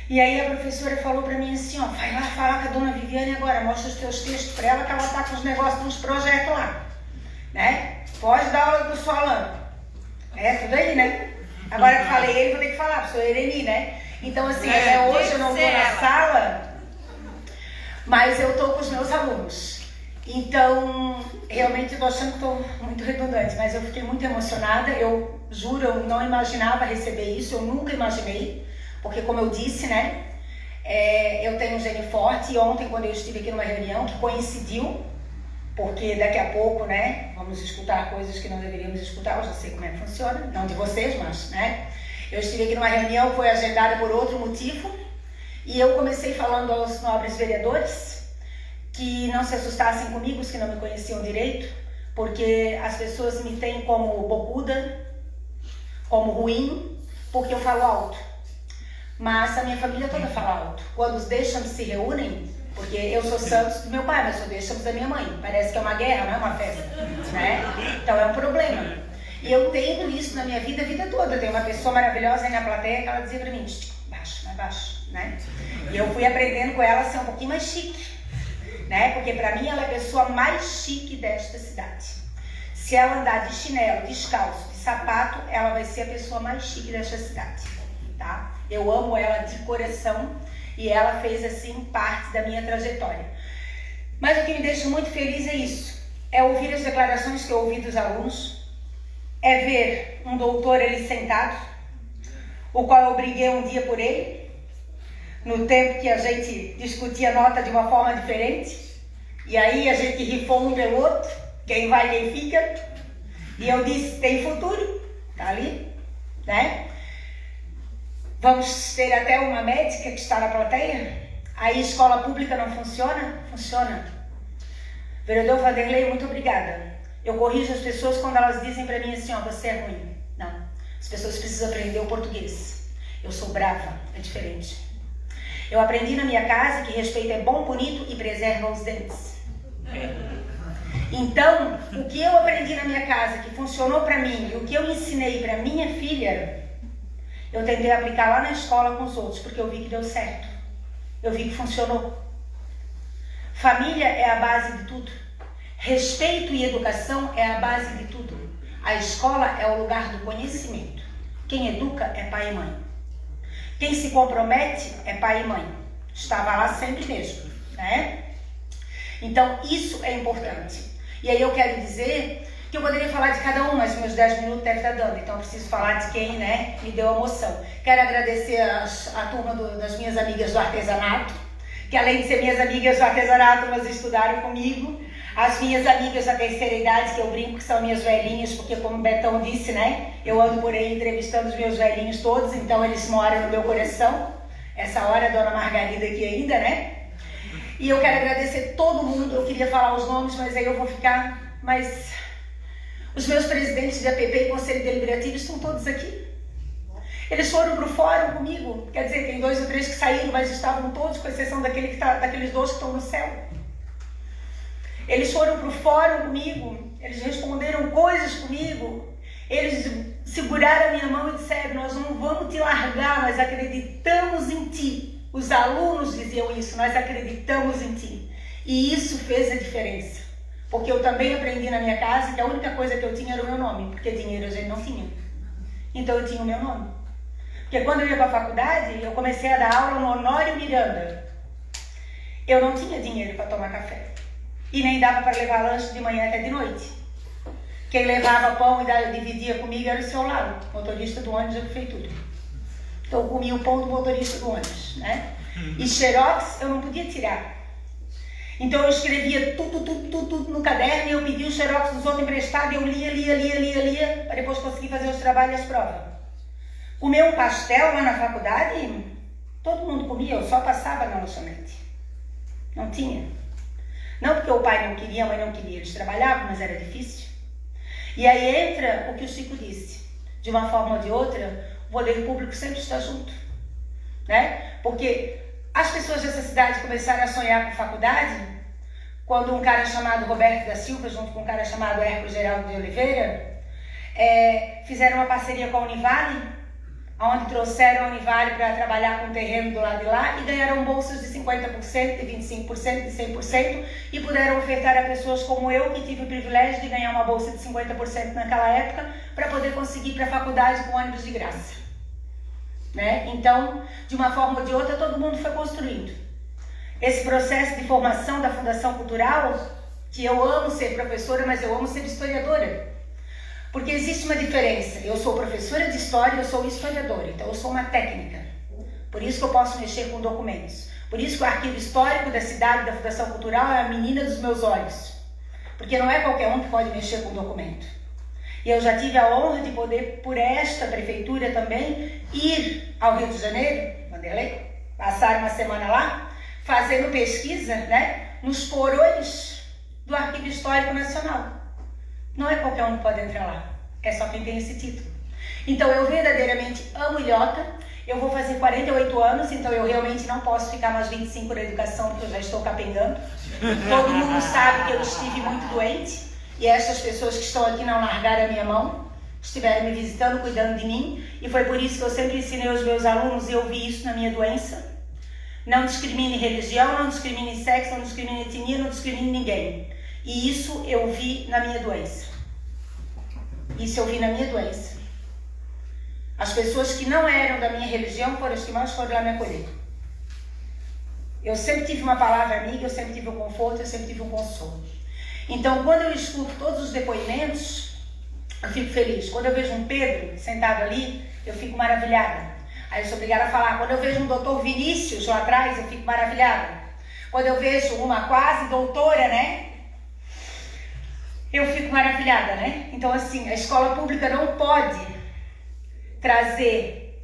E aí a professora falou para mim assim, ó, vai lá falar com a dona Viviane agora, mostra os teus textos para ela, que ela está com os negócios de uns projetos lá. Né? Pode dar aula do Solano. Tudo aí, né? Agora que falei ele, vou ter que falar, professor Ereni, né? Então, assim, hoje eu não estou na sala, mas eu estou com os meus alunos. Então, realmente eu estou achando que estou muito redundante, mas eu fiquei muito emocionada. Eu juro, eu não imaginava receber isso, eu nunca imaginei, porque como eu disse, né? Eu tenho um gene forte e ontem, quando eu estive aqui numa reunião que coincidiu, porque daqui a pouco, né, vamos escutar coisas que não deveríamos escutar, eu já sei como é que funciona, não de vocês, mas, né, Eu estive aqui numa reunião que foi agendada por outro motivo e eu comecei falando aos nobres vereadores que não se assustassem comigo, os que não me conheciam direito, porque as pessoas me têm como bocuda, como ruim, porque eu falo alto. Mas a minha família toda fala alto. Quando os deixamos se reúnem, porque eu sou Santos do meu pai, mas sou deixamos da minha mãe. Parece que é uma guerra, não é uma festa, né? Então é um problema. E eu tenho isso na minha vida a vida toda. Tem uma pessoa maravilhosa aí na plateia que ela dizia pra mim, baixo, mais baixo, né? E eu fui aprendendo com ela a ser um pouquinho mais chique, né? Porque pra mim ela é a pessoa mais chique desta cidade. Se ela andar de chinelo, descalço, de sapato, ela vai ser a pessoa mais chique desta cidade, tá? Eu amo ela de coração e ela fez assim parte da minha trajetória. Mas o que me deixa muito feliz é isso, é ouvir as declarações que eu ouvi dos alunos, é ver um doutor ali sentado, o qual eu briguei um dia por ele, no tempo que a gente discutia nota de uma forma diferente, e aí a gente rifou um pelo outro, quem vai, quem fica, e eu disse, tem futuro, tá ali, né? Vamos ter até uma médica que está na plateia, aí escola pública não funciona? Funciona. Vereador Vanderlei, muito obrigada. Eu corrijo as pessoas quando elas dizem para mim assim, ó, você é ruim. Não, as pessoas precisam aprender o português. Eu sou brava, é diferente. Eu aprendi na minha casa que respeito é bom, bonito e preserva os dentes. Então, o que eu aprendi na minha casa, que funcionou para mim, e o que eu ensinei para minha filha, eu tentei aplicar lá na escola com os outros, porque eu vi que deu certo. Eu vi que funcionou. Família é a base de tudo. Respeito e educação é a base de tudo. A escola é o lugar do conhecimento. Quem educa é pai e mãe. Quem se compromete é pai e mãe. Estava lá sempre mesmo, né? Então, isso é importante. E aí eu quero dizer que eu poderia falar de cada um, mas meus 10 minutos devem estar dando. Então, eu preciso falar de quem, né, me deu a moção. Quero agradecer a turma das minhas amigas do artesanato, que além de ser minhas amigas do artesanato, elas estudaram comigo. As minhas amigas da terceira idade, que eu brinco que são minhas velhinhas, porque como o Betão disse, né, eu ando por aí entrevistando os meus velhinhos todos, então eles moram no meu coração. Essa hora a dona Margarida aqui ainda, né? E eu quero agradecer todo mundo, eu queria falar os nomes, mas aí eu vou ficar, mas os meus presidentes de APP e Conselho Deliberativo estão todos aqui. Eles foram para o fórum comigo, quer dizer, tem 2 ou 3 que saíram, mas estavam todos, com exceção daqueles 2 que estão no céu. Eles foram para o fórum comigo, eles responderam coisas comigo, eles seguraram a minha mão e disseram, nós não vamos te largar, nós acreditamos em ti. Os alunos diziam isso, nós acreditamos em ti. E isso fez a diferença. Porque eu também aprendi na minha casa que a única coisa que eu tinha era o meu nome, porque dinheiro a gente não tinha. Então eu tinha o meu nome. Porque quando eu ia para a faculdade, eu comecei a dar aula no Honório Miranda. Eu não tinha dinheiro para tomar café. E nem dava para levar lanche de manhã até de noite. Quem levava pão e dividia comigo era o seu Lalo, motorista do ônibus da prefeitura. Então eu comia o pão do motorista do ônibus, né? E xerox eu não podia tirar. Então eu escrevia tudo no caderno e eu pedia o xerox dos outros emprestado e eu lia, para depois conseguir fazer os trabalhos e as provas. Comer um pastel lá na faculdade, todo mundo comia, eu só passava na lanchonete. Não tinha. Não porque o pai não queria, a mãe não queria, eles trabalhavam, mas era difícil. E aí entra o que o Chico disse, de uma forma ou de outra, o poder público sempre está junto, né? Porque as pessoas dessa cidade começaram a sonhar com faculdade quando um cara chamado Roberto da Silva, junto com um cara chamado Hércules Geraldo de Oliveira, fizeram uma parceria com a Univale, onde trouxeram a Univale para trabalhar com o terreno do lado de lá e ganharam bolsas de 50%, de 25%, de 100% e puderam ofertar a pessoas como eu, que tive o privilégio de ganhar uma bolsa de 50% naquela época, para poder conseguir ir para a faculdade com ônibus de graça. Né? Então, de uma forma ou de outra, todo mundo foi construindo. Esse processo de formação da Fundação Cultural, que eu amo ser professora, mas eu amo ser historiadora. Porque existe uma diferença. Eu sou professora de história e eu sou historiadora. Então eu sou uma técnica. Por isso que eu posso mexer com documentos. Por isso que o arquivo histórico da cidade da Fundação Cultural é a menina dos meus olhos. Porque não é qualquer um que pode mexer com documento. E eu já tive a honra de poder, por esta prefeitura também, ir ao Rio de Janeiro, Vanderlei, passar uma semana lá, fazendo pesquisa, né, nos porões do Arquivo Histórico Nacional. Não é qualquer um que pode entrar lá, é só quem tem esse título. Então eu verdadeiramente amo Ilhota. Eu vou fazer 48 anos, então eu realmente não posso ficar mais 25 na educação, porque eu já estou capengando. Todo mundo sabe que eu estive muito doente, e essas pessoas que estão aqui não largaram a minha mão, estiveram me visitando, cuidando de mim, e foi por isso que eu sempre ensinei aos meus alunos, e eu vi isso na minha doença. Não discrimine religião, não discrimine sexo, não discrimine etnia, não discrimine ninguém. E isso eu vi na minha doença. Isso eu vi na minha doença. As pessoas que não eram da minha religião foram as que mais foram lá me acolher. Eu sempre tive uma palavra amiga, eu sempre tive um conforto, eu sempre tive um consolo. Então, quando eu escuto todos os depoimentos, eu fico feliz. Quando eu vejo um Pedro sentado ali, eu fico maravilhada. Aí eu sou obrigada a falar. Quando eu vejo um doutor Vinícius lá atrás, eu fico maravilhada. Quando eu vejo uma quase doutora, né? Eu fico maravilhada, né? Então, assim, a escola pública não pode trazer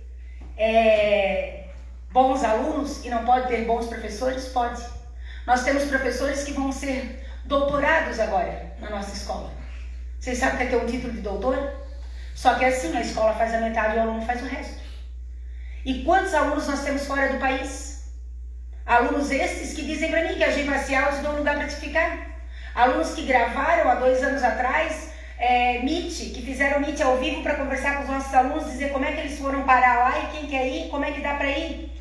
bons alunos e não pode ter bons professores? Pode. Nós temos professores que vão ser doutorados agora na nossa escola. Vocês sabem que é ter um título de doutor? Só que assim, a escola faz a metade e o aluno faz o resto. E quantos alunos nós temos fora do país? Alunos esses que dizem para mim que a Givacial te deu um lugar para te ficar. Alunos que gravaram há 2 anos atrás Meet, que fizeram Meet ao vivo para conversar com os nossos alunos, dizer como é que eles foram parar lá e quem quer ir, como é que dá para ir.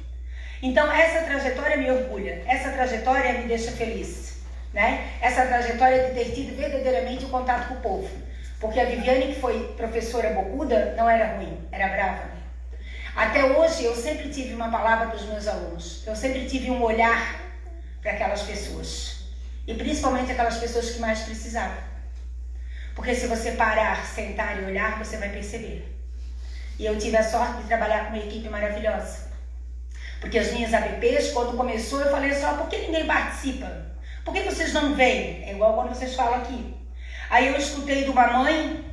Então essa trajetória me orgulha, essa trajetória me deixa feliz, né? Essa trajetória de ter tido verdadeiramente o contato com o povo. Porque a Viviane, que foi professora bocuda, não era ruim, era brava. Até hoje eu sempre tive uma palavra para os meus alunos, eu sempre tive um olhar para aquelas pessoas. E principalmente aquelas pessoas que mais precisavam. Porque se você parar, sentar e olhar, você vai perceber. E eu tive a sorte de trabalhar com uma equipe maravilhosa. Porque as minhas APPs, quando começou, eu falei só, por que ninguém participa? Por que vocês não vêm? É igual quando vocês falam aqui. Aí eu escutei de uma mãe,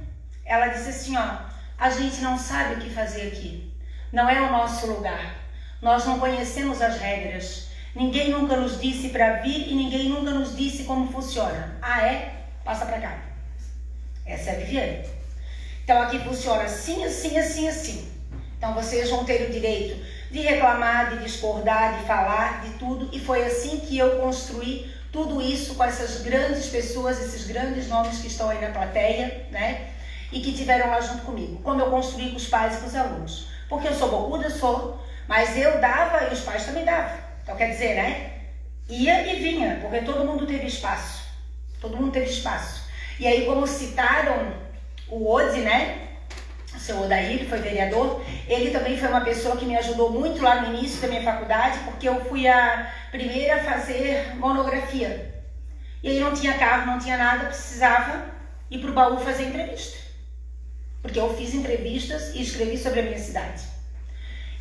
ela disse assim, ó, a gente não sabe o que fazer aqui. Não é o nosso lugar. Nós não conhecemos as regras. Ninguém nunca nos disse para vir e ninguém nunca nos disse como funciona. Ah, é? Passa para cá. Essa é a Viviane. Então aqui funciona assim, assim, assim, assim. Então vocês vão ter o direito de reclamar, de discordar, de falar, de tudo. E foi assim que eu construí tudo isso com essas grandes pessoas, esses grandes nomes que estão aí na plateia, né? E que tiveram lá junto comigo. Como eu construí com os pais e com os alunos. Porque eu sou bocuda, sou, mas eu dava e os pais também davam. Então quer dizer, né? Ia e vinha, porque todo mundo teve espaço. Todo mundo teve espaço. E aí, como citaram o Odi, né? O seu Odair, que foi vereador, ele também foi uma pessoa que me ajudou muito lá no início da minha faculdade, porque eu fui a primeira a fazer monografia. E aí não tinha carro, não tinha nada, precisava ir para o baú fazer entrevista. Porque eu fiz entrevistas e escrevi sobre a minha cidade.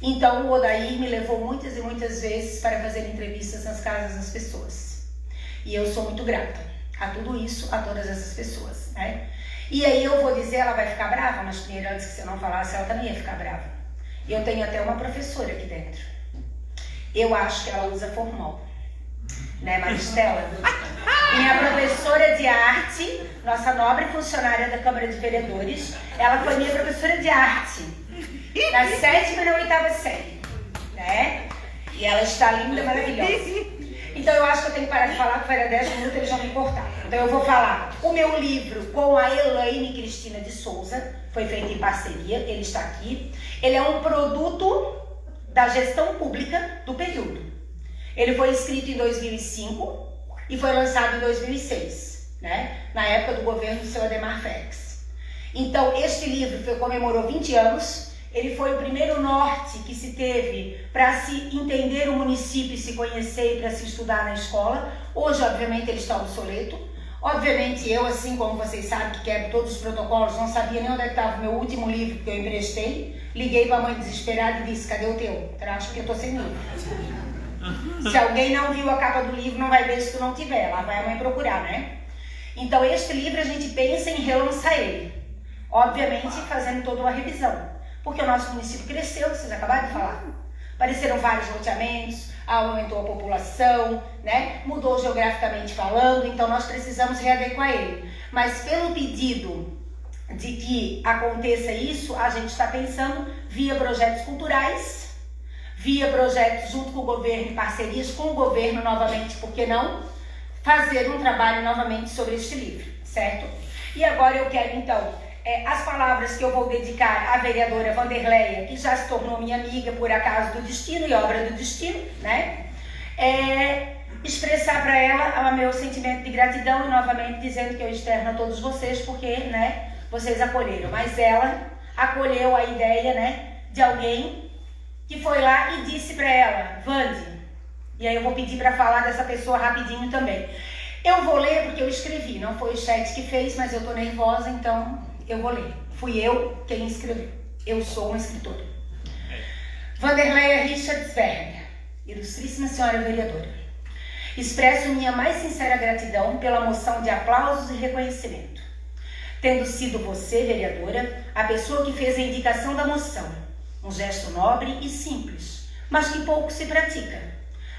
Então o Odair me levou muitas e muitas vezes para fazer entrevistas nas casas das pessoas. E eu sou muito grata a tudo isso, a todas essas pessoas, né? E aí eu vou dizer, ela vai ficar brava, mas primeiro antes que você não falasse, ela também ia ficar brava. Eu tenho até uma professora aqui dentro. Eu acho que ela usa formol. Né, Maristela? Minha professora de arte, nossa nobre funcionária da Câmara de Vereadores, ela foi minha professora de arte. Na 7ª e na 8ª série, né? E ela está linda, maravilhosa. Então eu acho que eu tenho que parar de falar, porque vai dar 10 minutos eles vão me cortar. Então eu vou falar. O meu livro com a Elaine Cristina de Souza foi feito em parceria, ele está aqui. Ele é um produto da gestão pública do período. Ele foi escrito em 2005 e foi lançado em 2006, né? Na época do governo do seu Ademar Félix. Então este livro comemorou 20 anos. Ele foi o primeiro norte que se teve para se entender o município e se conhecer e para se estudar na escola. Hoje, obviamente, ele está obsoleto. Obviamente, eu, assim como vocês sabem que quebro todos os protocolos, não sabia nem onde estava o meu último livro que eu emprestei. Liguei para a mãe desesperada e disse, cadê o teu? Eu acho que eu estou sem livro. Se alguém não viu a capa do livro, não vai ver se tu não tiver. Lá vai a mãe procurar, né? Então, este livro a gente pensa em relançar ele. Obviamente, fazendo toda uma revisão, porque o nosso município cresceu, vocês acabaram de falar. Apareceram vários loteamentos, aumentou a população, né? Mudou geograficamente falando, então nós precisamos readequar ele. Mas pelo pedido de que aconteça isso, a gente está pensando via projetos culturais, via projetos junto com o governo, parcerias com o governo novamente, por que não? Fazer um trabalho novamente sobre este livro, certo? E agora eu quero então, as palavras que eu vou dedicar à vereadora Vanderleia, que já se tornou minha amiga por acaso do destino e obra do destino, né? Expressar para ela o meu sentimento de gratidão e novamente dizendo que eu externo a todos vocês, porque, né, vocês acolheram. Mas ela acolheu a ideia, né, de alguém que foi lá e disse para ela, Vande, e aí eu vou pedir para falar dessa pessoa rapidinho também. Eu vou ler porque eu escrevi, não foi o chat que fez, mas eu tô nervosa, então eu vou ler. Fui eu quem escreveu. Eu sou uma escritora. Vanderleia Richards Werner, ilustríssima senhora vereadora. Expresso minha mais sincera gratidão pela moção de aplausos e reconhecimento. Tendo sido você, vereadora, a pessoa que fez a indicação da moção. Um gesto nobre e simples, mas que pouco se pratica.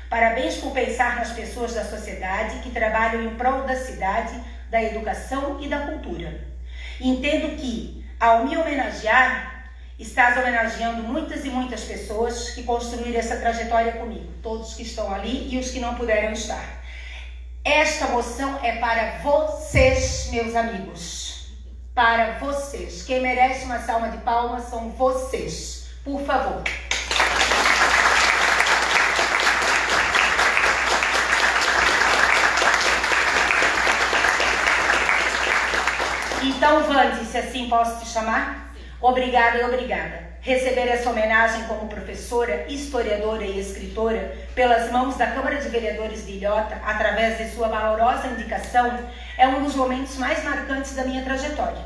Parabéns por pensar nas pessoas da sociedade que trabalham em prol da cidade, da educação e da cultura. Entendo que, ao me homenagear, estás homenageando muitas e muitas pessoas que construíram essa trajetória comigo, todos que estão ali e os que não puderam estar. Esta moção é para vocês, meus amigos, para vocês. Quem merece uma salva de palmas são vocês, por favor. Então, Vande, se assim posso te chamar, obrigada e obrigada. Receber essa homenagem como professora, historiadora e escritora pelas mãos da Câmara de Vereadores de Ilhota, através de sua valorosa indicação, é um dos momentos mais marcantes da minha trajetória.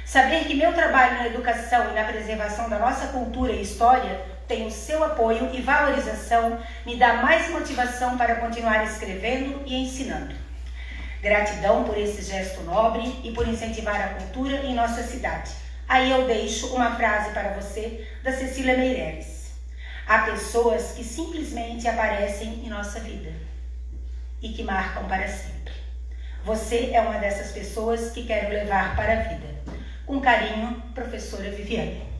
Saber que meu trabalho na educação e na preservação da nossa cultura e história tem o seu apoio e valorização me dá mais motivação para continuar escrevendo e ensinando. Gratidão por esse gesto nobre e por incentivar a cultura em nossa cidade. Aí eu deixo uma frase para você, da Cecília Meireles. Há pessoas que simplesmente aparecem em nossa vida e que marcam para sempre. Você é uma dessas pessoas que quero levar para a vida. Com carinho, professora Viviane.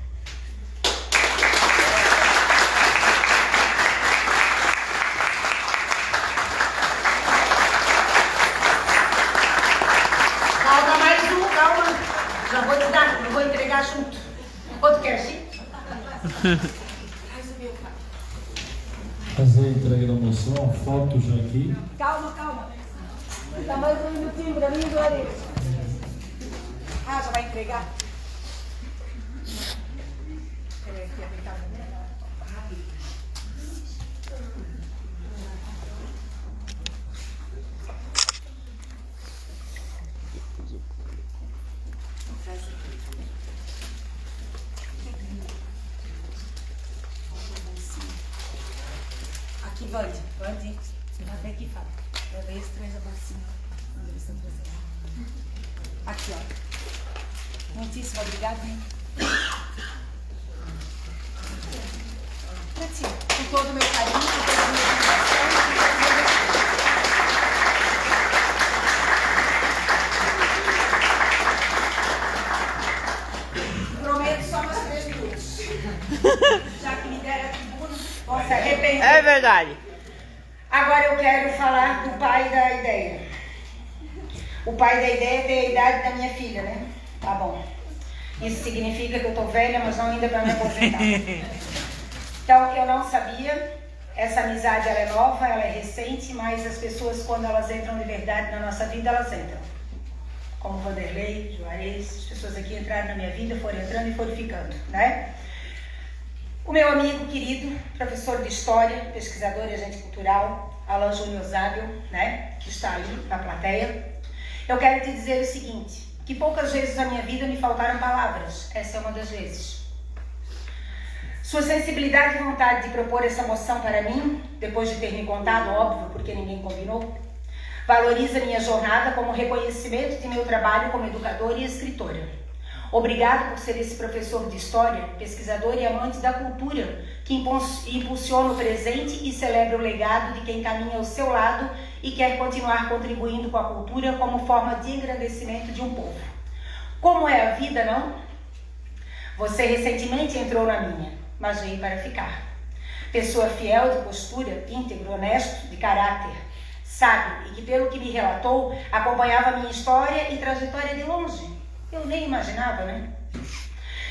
Já vou te dar, não vou entregar junto. Quanto quer, sim? Fazer a entrega da moção, foto já aqui. Calma, calma. Dá mais um minutinho para mim, Glória. Ah, já vai entregar? Peraí, aqui, apertar rápido. Aqui, Vande. Até aqui, Fábio. Leva esse, traz a bolsinha. Aqui, ó. Muitíssimo obrigada, hein? Pra ti, com todo o meu carinho, com toda a minha admiração. Prometo só mais 3 minutos. Já que me deram a tribuna, posso se arrepender. É verdade. Agora eu quero falar do pai da ideia. O pai da ideia tem a idade da minha filha, né? Tá bom. Isso significa que eu tô velha, mas não ainda para me aposentar. Então, eu não sabia. Essa amizade, ela é nova, ela é recente, mas as pessoas, quando elas entram de verdade na nossa vida, elas entram. Como Vanderlei, Juarez, as pessoas aqui entraram na minha vida, foram entrando e foram ficando, né? O meu amigo querido, professor de História, pesquisador e agente cultural, Alan Júnior Zábel, né, que está ali na plateia. Eu quero te dizer o seguinte, que poucas vezes na minha vida me faltaram palavras, essa é uma das vezes. Sua sensibilidade e vontade de propor essa moção para mim, depois de ter me contado, óbvio, porque ninguém combinou, valoriza minha jornada como reconhecimento de meu trabalho como educadora e escritora. Obrigado por ser esse professor de história, pesquisador e amante da cultura, que impulsiona o presente e celebra o legado de quem caminha ao seu lado e quer continuar contribuindo com a cultura como forma de engrandecimento de um povo. Como é a vida, não? Você recentemente entrou na minha, mas veio para ficar. Pessoa fiel, de postura, íntegro, honesto, de caráter, sábio e que, pelo que me relatou, acompanhava a minha história e trajetória de longe. Eu nem imaginava, né?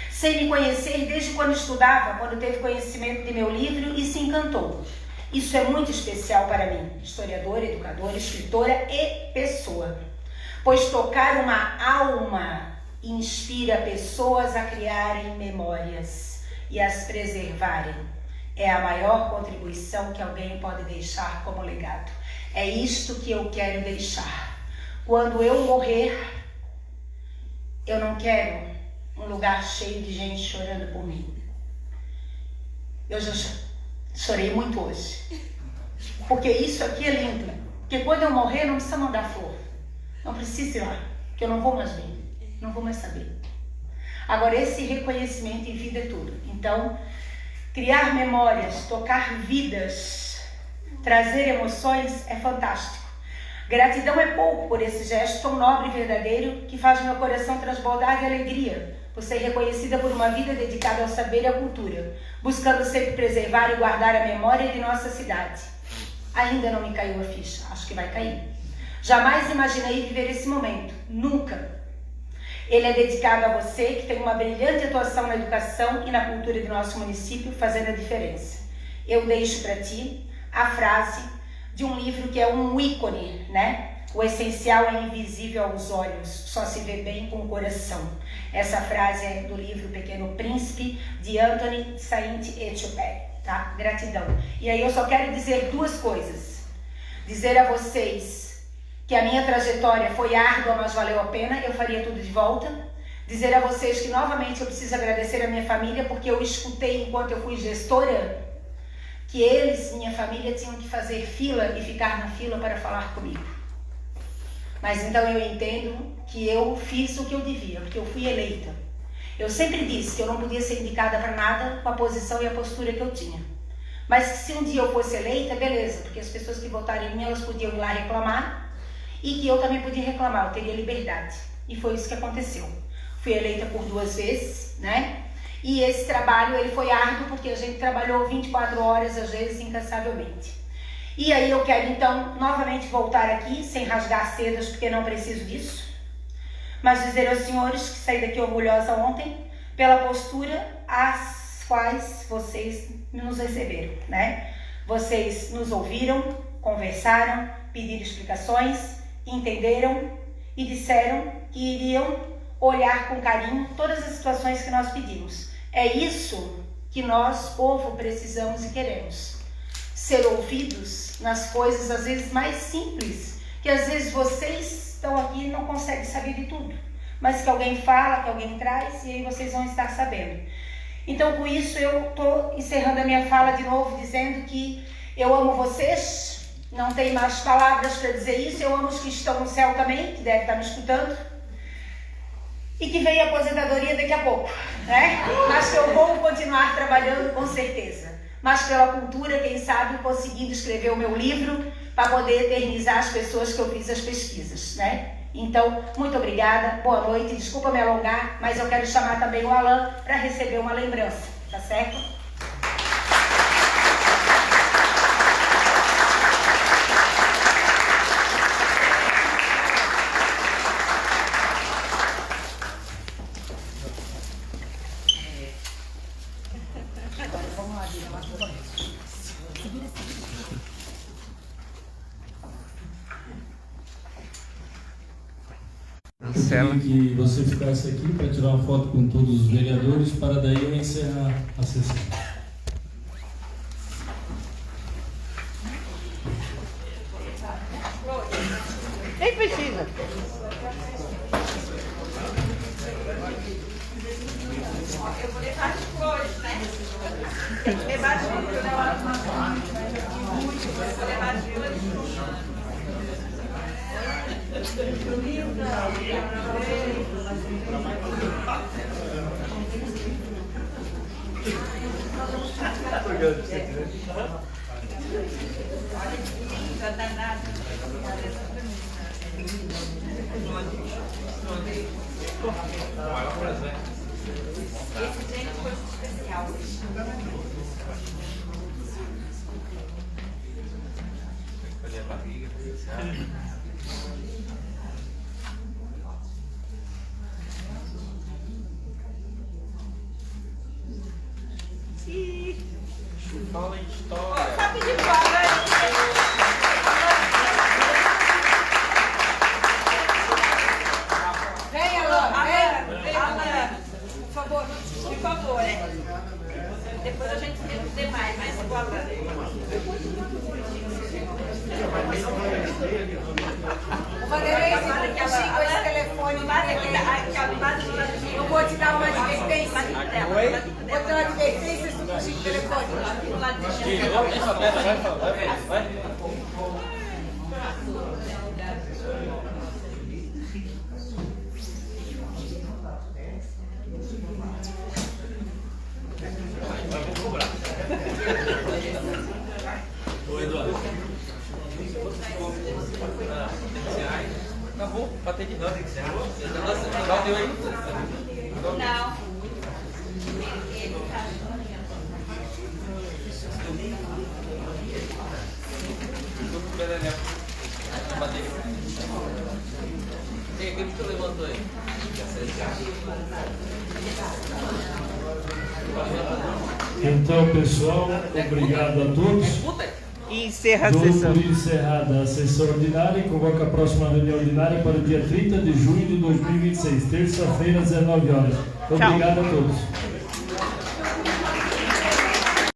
Sem me conhecer desde quando estudava, quando teve conhecimento de meu livro e se encantou. Isso é muito especial para mim, historiadora, educadora, escritora e pessoa. Pois tocar uma alma inspira pessoas a criarem memórias e as preservarem. É a maior contribuição que alguém pode deixar como legado. É isto que eu quero deixar. Quando eu morrer, eu não quero um lugar cheio de gente chorando por mim. Eu já chorei muito hoje. Porque isso aqui é lindo. Porque quando eu morrer, não precisa mandar flor. Não precisa ir lá, porque eu não vou mais ver. Não vou mais saber. Agora, esse reconhecimento em vida é tudo. Então, criar memórias, tocar vidas, trazer emoções é fantástico. Gratidão é pouco por esse gesto tão nobre e verdadeiro que faz meu coração transbordar de alegria por ser reconhecida por uma vida dedicada ao saber e à cultura, buscando sempre preservar e guardar a memória de nossa cidade. Ainda não me caiu a ficha, acho que vai cair. Jamais imaginei viver esse momento, nunca. Ele é dedicado a você que tem uma brilhante atuação na educação e na cultura do nosso município, fazendo a diferença. Eu deixo para ti a frase de um livro que é um ícone, né? O essencial é invisível aos olhos, só se vê bem com o coração. Essa frase é do livro Pequeno Príncipe, de Anthony Saint-Exupéry, tá? Gratidão. E aí eu só quero dizer duas coisas. Dizer a vocês que a minha trajetória foi árdua, mas valeu a pena, eu faria tudo de volta. Dizer a vocês que novamente eu preciso agradecer a minha família, porque eu escutei enquanto eu fui gestora, que eles, minha família, tinham que fazer fila e ficar na fila para falar comigo. Mas então eu entendo que eu fiz o que eu devia, porque eu fui eleita. Eu sempre disse que eu não podia ser indicada para nada com a posição e a postura que eu tinha. Mas que se um dia eu fosse eleita, beleza, porque as pessoas que votaram em mim, elas podiam ir lá reclamar, e que eu também podia reclamar, eu teria liberdade. E foi isso que aconteceu. Fui eleita por 2 vezes, né? E esse trabalho, ele foi árduo, porque a gente trabalhou 24 horas, às vezes, incansavelmente. E aí eu quero, então, novamente voltar aqui, sem rasgar sedas, porque não preciso disso. Mas dizer aos senhores que saí daqui orgulhosa ontem, pela postura às quais vocês nos receberam, né? Vocês nos ouviram, conversaram, pediram explicações, entenderam e disseram que iriam olhar com carinho todas as situações que nós pedimos. É isso que nós, povo, precisamos e queremos. Ser ouvidos nas coisas, às vezes, mais simples, que às vezes vocês estão aqui e não conseguem saber de tudo, mas que alguém fala, que alguém traz, e aí vocês vão estar sabendo. Então, com isso, eu estou encerrando a minha fala de novo, dizendo que eu amo vocês. Não tem mais palavras para dizer isso. Eu amo os que estão no céu também, que devem estar me escutando. E que vem a aposentadoria daqui a pouco, né? Mas que eu vou continuar trabalhando com certeza. Mas pela cultura, quem sabe, conseguindo escrever o meu livro para poder eternizar as pessoas que eu fiz as pesquisas, né? Então, muito obrigada, boa noite. Desculpa me alongar, mas eu quero chamar também o Alan para receber uma lembrança, tá certo? Eu queria que você ficasse aqui para tirar uma foto com todos os vereadores, para daí eu encerrar a sessão. Nem precisa. Eu vou levar as flores, né? Tem que levar as flores, eu levo as flores. Vou levar as flores. Lindo. olhando pra você, né? Esse gente foi especial. Cadê a barriga? Fala história. Sabe de fora. Venha, Laura, venha. Por favor, né? Depois a gente vê os demais, mas boa tarde. O Vanderlei, se não consigo esse telefone, eu vou te dar uma advertência. Oi? Vou te dar uma advertência se não consigo o telefone. Vai. Acabou, bater de novo. Não deu aí? Não. Quem é que tu levantou aí? Então, pessoal, obrigado a todos. E encerra a Dou sessão. por encerrada a sessão ordinária e convoco a próxima reunião ordinária para o dia 30 de junho de 2026, terça-feira, às 19 horas. Obrigado a todos.